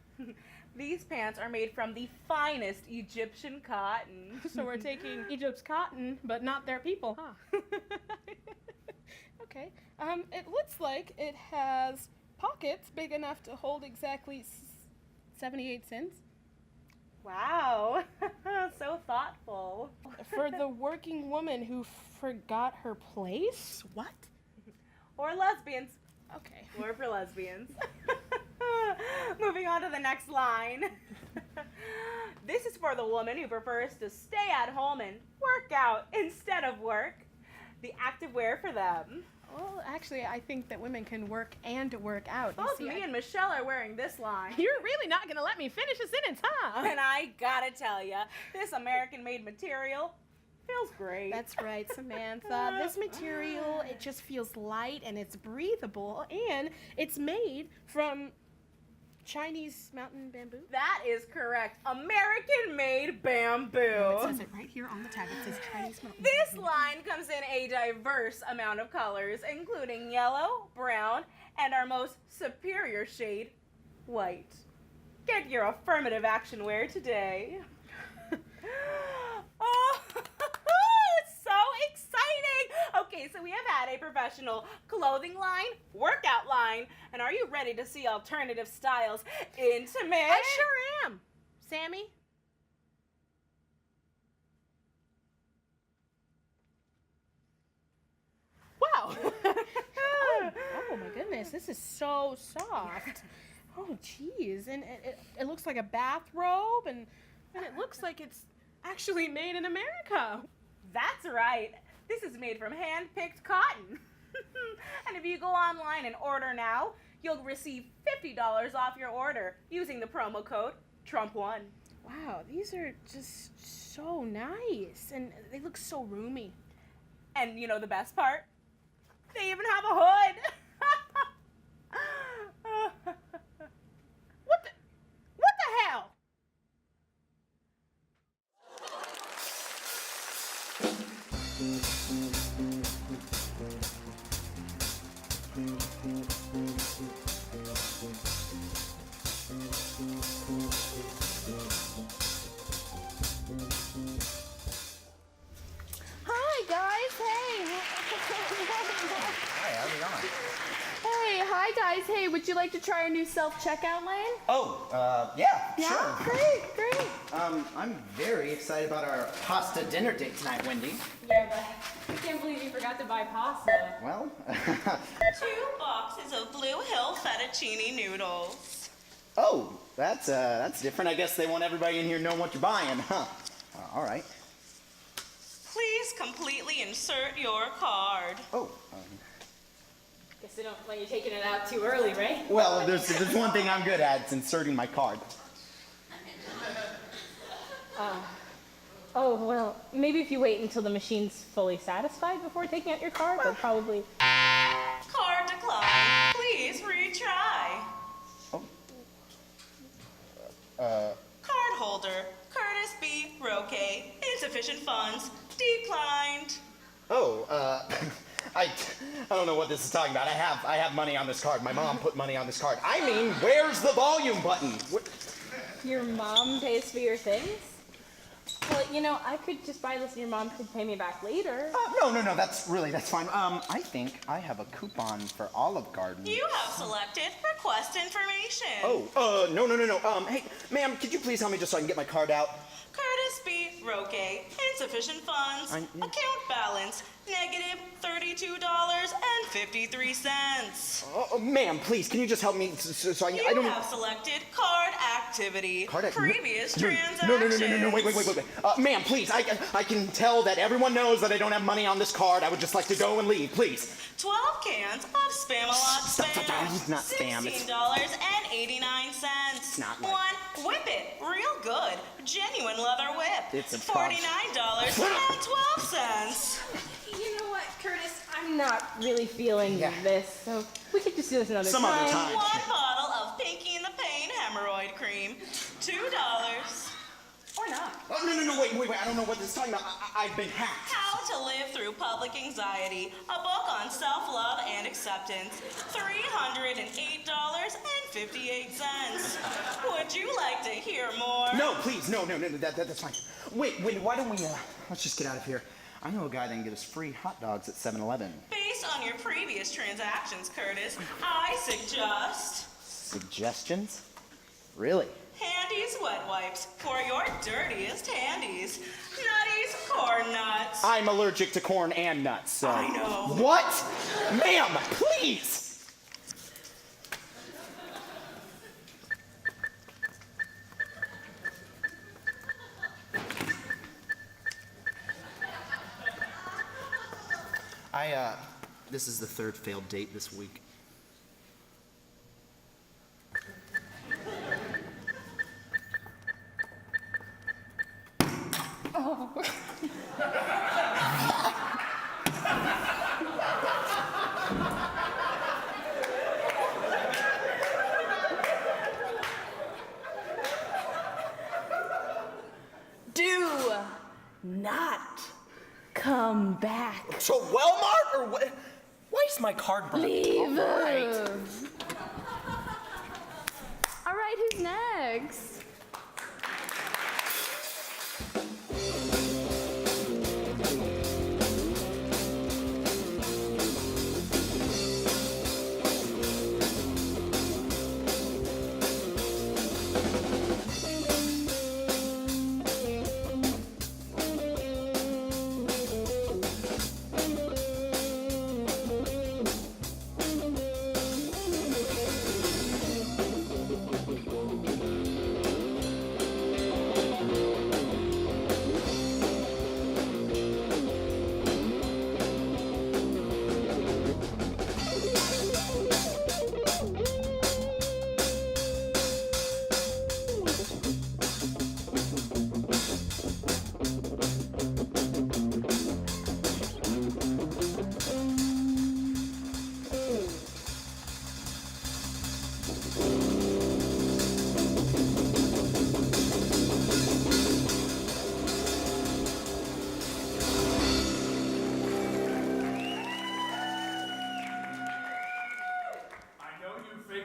These pants are made from the finest Egyptian cotton. So we're taking Egypt's cotton, but not their people, huh? Okay. It looks like it has pockets big enough to hold exactly 78 cents. Wow, so thoughtful. For the working woman who forgot her place? What? Or lesbians. Okay. Or for lesbians. Moving on to the next line. This is for the woman who prefers to stay at home and work out instead of work. The activewear for them. Well, actually, I think that women can work and work out. Both me and Michelle are wearing this line. You're really not going to let me finish a sentence, huh? And I gotta tell you, this American-made material feels great. That's right, Samantha. This material, it just feels light and it's breathable, and it's made from Chinese mountain bamboo. That is correct. American-made bamboo. No, it says it right here on the tag. It says Chinese mountain This bamboo. line comes in a diverse amount of colors, including yellow, brown, and our most superior shade, white. Get your affirmative action wear today. Oh, it's so exciting! Okay, so we have had a professional clothing line, workout line, and are you ready to see alternative styles intimate? I sure am. Sammy? Wow. oh my goodness, this is so soft. Oh geez, and it looks like a bathrobe, and it looks like it's actually made in America. That's right. This is made from hand-picked cotton. And if you go online and order now, you'll receive $50 off your order using the promo code Trump1. Wow, these are just so nice, and they look so roomy. And you know the best part? They even have a hood. What the hell? Hi guys, hey. Hi, how's it going? hey, would you like to try our new self-checkout lane? Oh, yeah, Yeah, sure. great. I'm very excited about our pasta dinner date tonight, Wendy. Yeah, but I can't believe you forgot to buy pasta. Well, 2 boxes of Blue Hill fettuccine noodles. oh, that's different. I guess they want everybody in here knowing what you're buying, huh? All right. Please completely insert your card. Oh, Guess they don't let you taking it out too early, right? well, there's one thing I'm good at, it's inserting my card. Oh, well, maybe if you wait until the machine's fully satisfied before taking out your card, they'll probably... Card declined. Please retry. Card holder, Curtis B. Roque. Insufficient funds. Declined. Oh, I don't know what this is talking about. I have money on this card. My mom put money on this card. I mean, where's the volume button? Your mom pays for your things? Well, you know, I could just buy this and your mom could pay me back later. No, that's fine. I think I have a coupon for Olive Garden. You have selected request information. Oh, no. Hey, ma'am, could you please help me just so I can get my card out? Curtis B. Roque. Insufficient funds. Account balance. Negative $32.53. Oh, ma'am, please, can you just help me so I You don't... have selected card activity. Previous transaction. No, wait. Ma'am, please, I can tell that everyone knows that I don't have money on this card. I would just like to go and leave, please. 12 cans of Spam-A-Lot Spam. It's not Spam, it's... $16.89. It's not like... One Whip It. Real good. Genuine leather whip. It's a $49.12. You know what, Curtis? I'm not really feeling this, so we could just do this another Some other time. 1 bottle of Pinky and the Pain hemorrhoid cream. $2. Or not. Oh, no, wait. I don't know what this is talking about. I've been hacked. How to Live Through Public Anxiety, a book on self-love and acceptance. $308.58. Would you like to hear more? No, please, no, that's fine. Wait, why don't we, let's just get out of here. I know a guy that can get us free hot dogs at 7-Eleven. Based on your previous transactions, Curtis, I suggest... Suggestions? Really? Handy's wet wipes for your dirtiest handies. Nutties, corn nuts. I'm allergic to corn and nuts, so... I know. What? Ma'am, please! This is the 3rd failed date this week. Oh. Do not come back. So Walmart or what? Why is my card broken? Leave. All right. All right, who's next?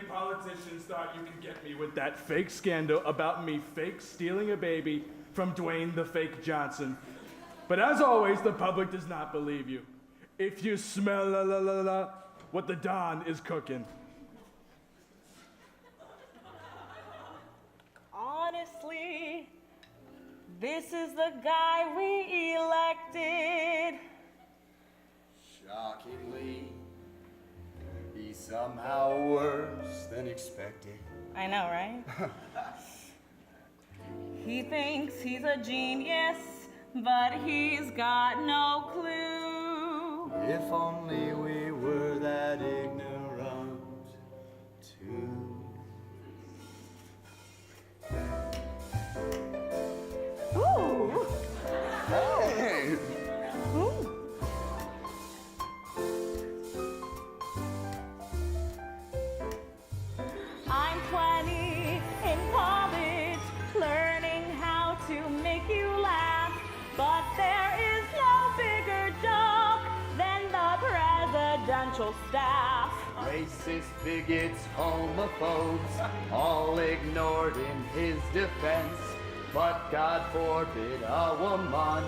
Politicians thought you could get me with that fake scandal about me fake stealing a baby from Dwayne the Fake Johnson. But as always, the public does not believe you. If you smell what the Don is cooking. This is the guy we elected. Shockingly, he's somehow worse than expected. I know, right? He thinks he's a genius, but he's got no clue. If only we were that ignorant too. Ooh. Hey. Ooh. I'm 20 in college, learning how to make you laugh. But there is no bigger joke than the presidential staff. Racist, bigots, homophobes, all ignored in his defense. But God forbid a woman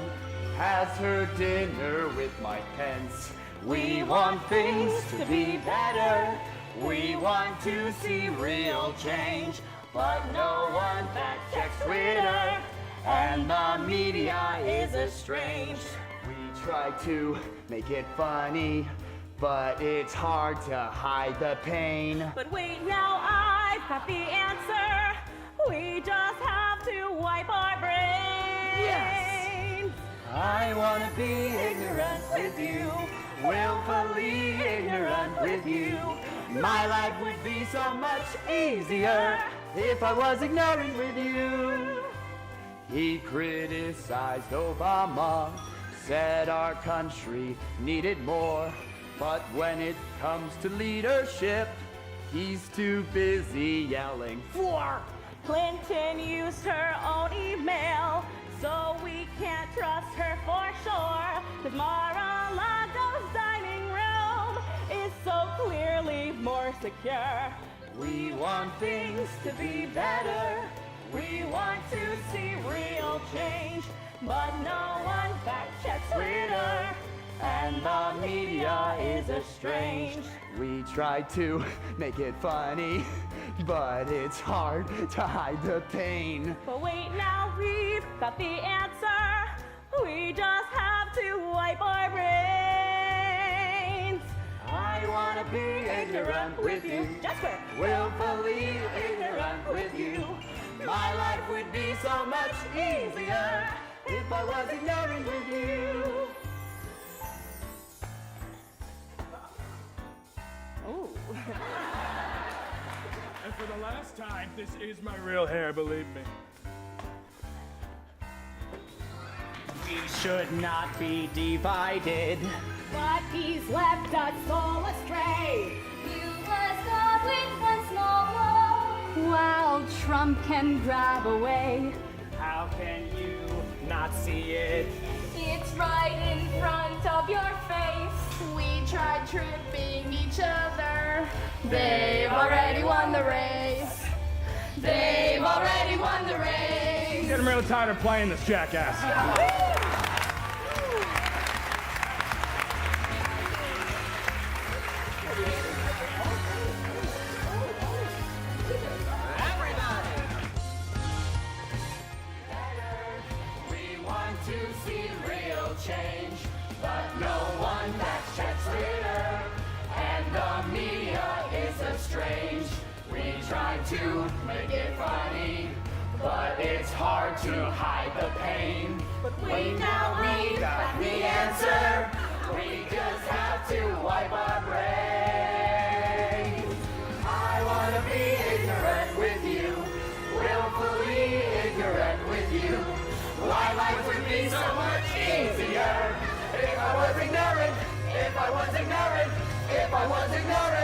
has her dinner with Mike Pence. We want things to be better. We want to see real change. But no one fact checks Twitter, and the media is estranged. We try to make it funny, but it's hard to hide the pain. But wait, now I've got the answer. We just have to wipe our brains. Yes. I wanna be ignorant with you, willfully ignorant with you. My life would be so much easier if I was ignorant with you. He criticized Obama, said our country needed more. But when it comes to leadership, he's too busy yelling for. Clinton used her own email, so we can't trust her for sure. 'Cause Mar-a-Lago's dining room is so clearly more secure. We want things to be better. We want to see real change, but no one fact checks Twitter, And the media is estranged. We try to make it funny, but it's hard to hide the pain. But wait, now we've got the answer. We just have to wipe our brains. I wanna be ignorant with you, Jasper. willfully ignorant with you. My life would be so much easier if I was ignorant with you. And for the last time, this is my real hair, believe me. We should not be divided. But he's left us all astray. You bless God with one small blow. While Trump can grab away. How can you not see it? It's right in front of your face. We tried tripping each other. They've already won the race. They've already won the race. Getting real tired of playing this jackass. To see real change, but no one fact checks Twitter, and the media is estranged. We try to make it funny, but it's hard to hide the pain. But wait, now we got the answer. We just have to wipe our brains. I wanna be ignorant with you, willfully ignorant with you. My life would be so much easier if I was ignorant, if I was ignorant, if I was ignorant.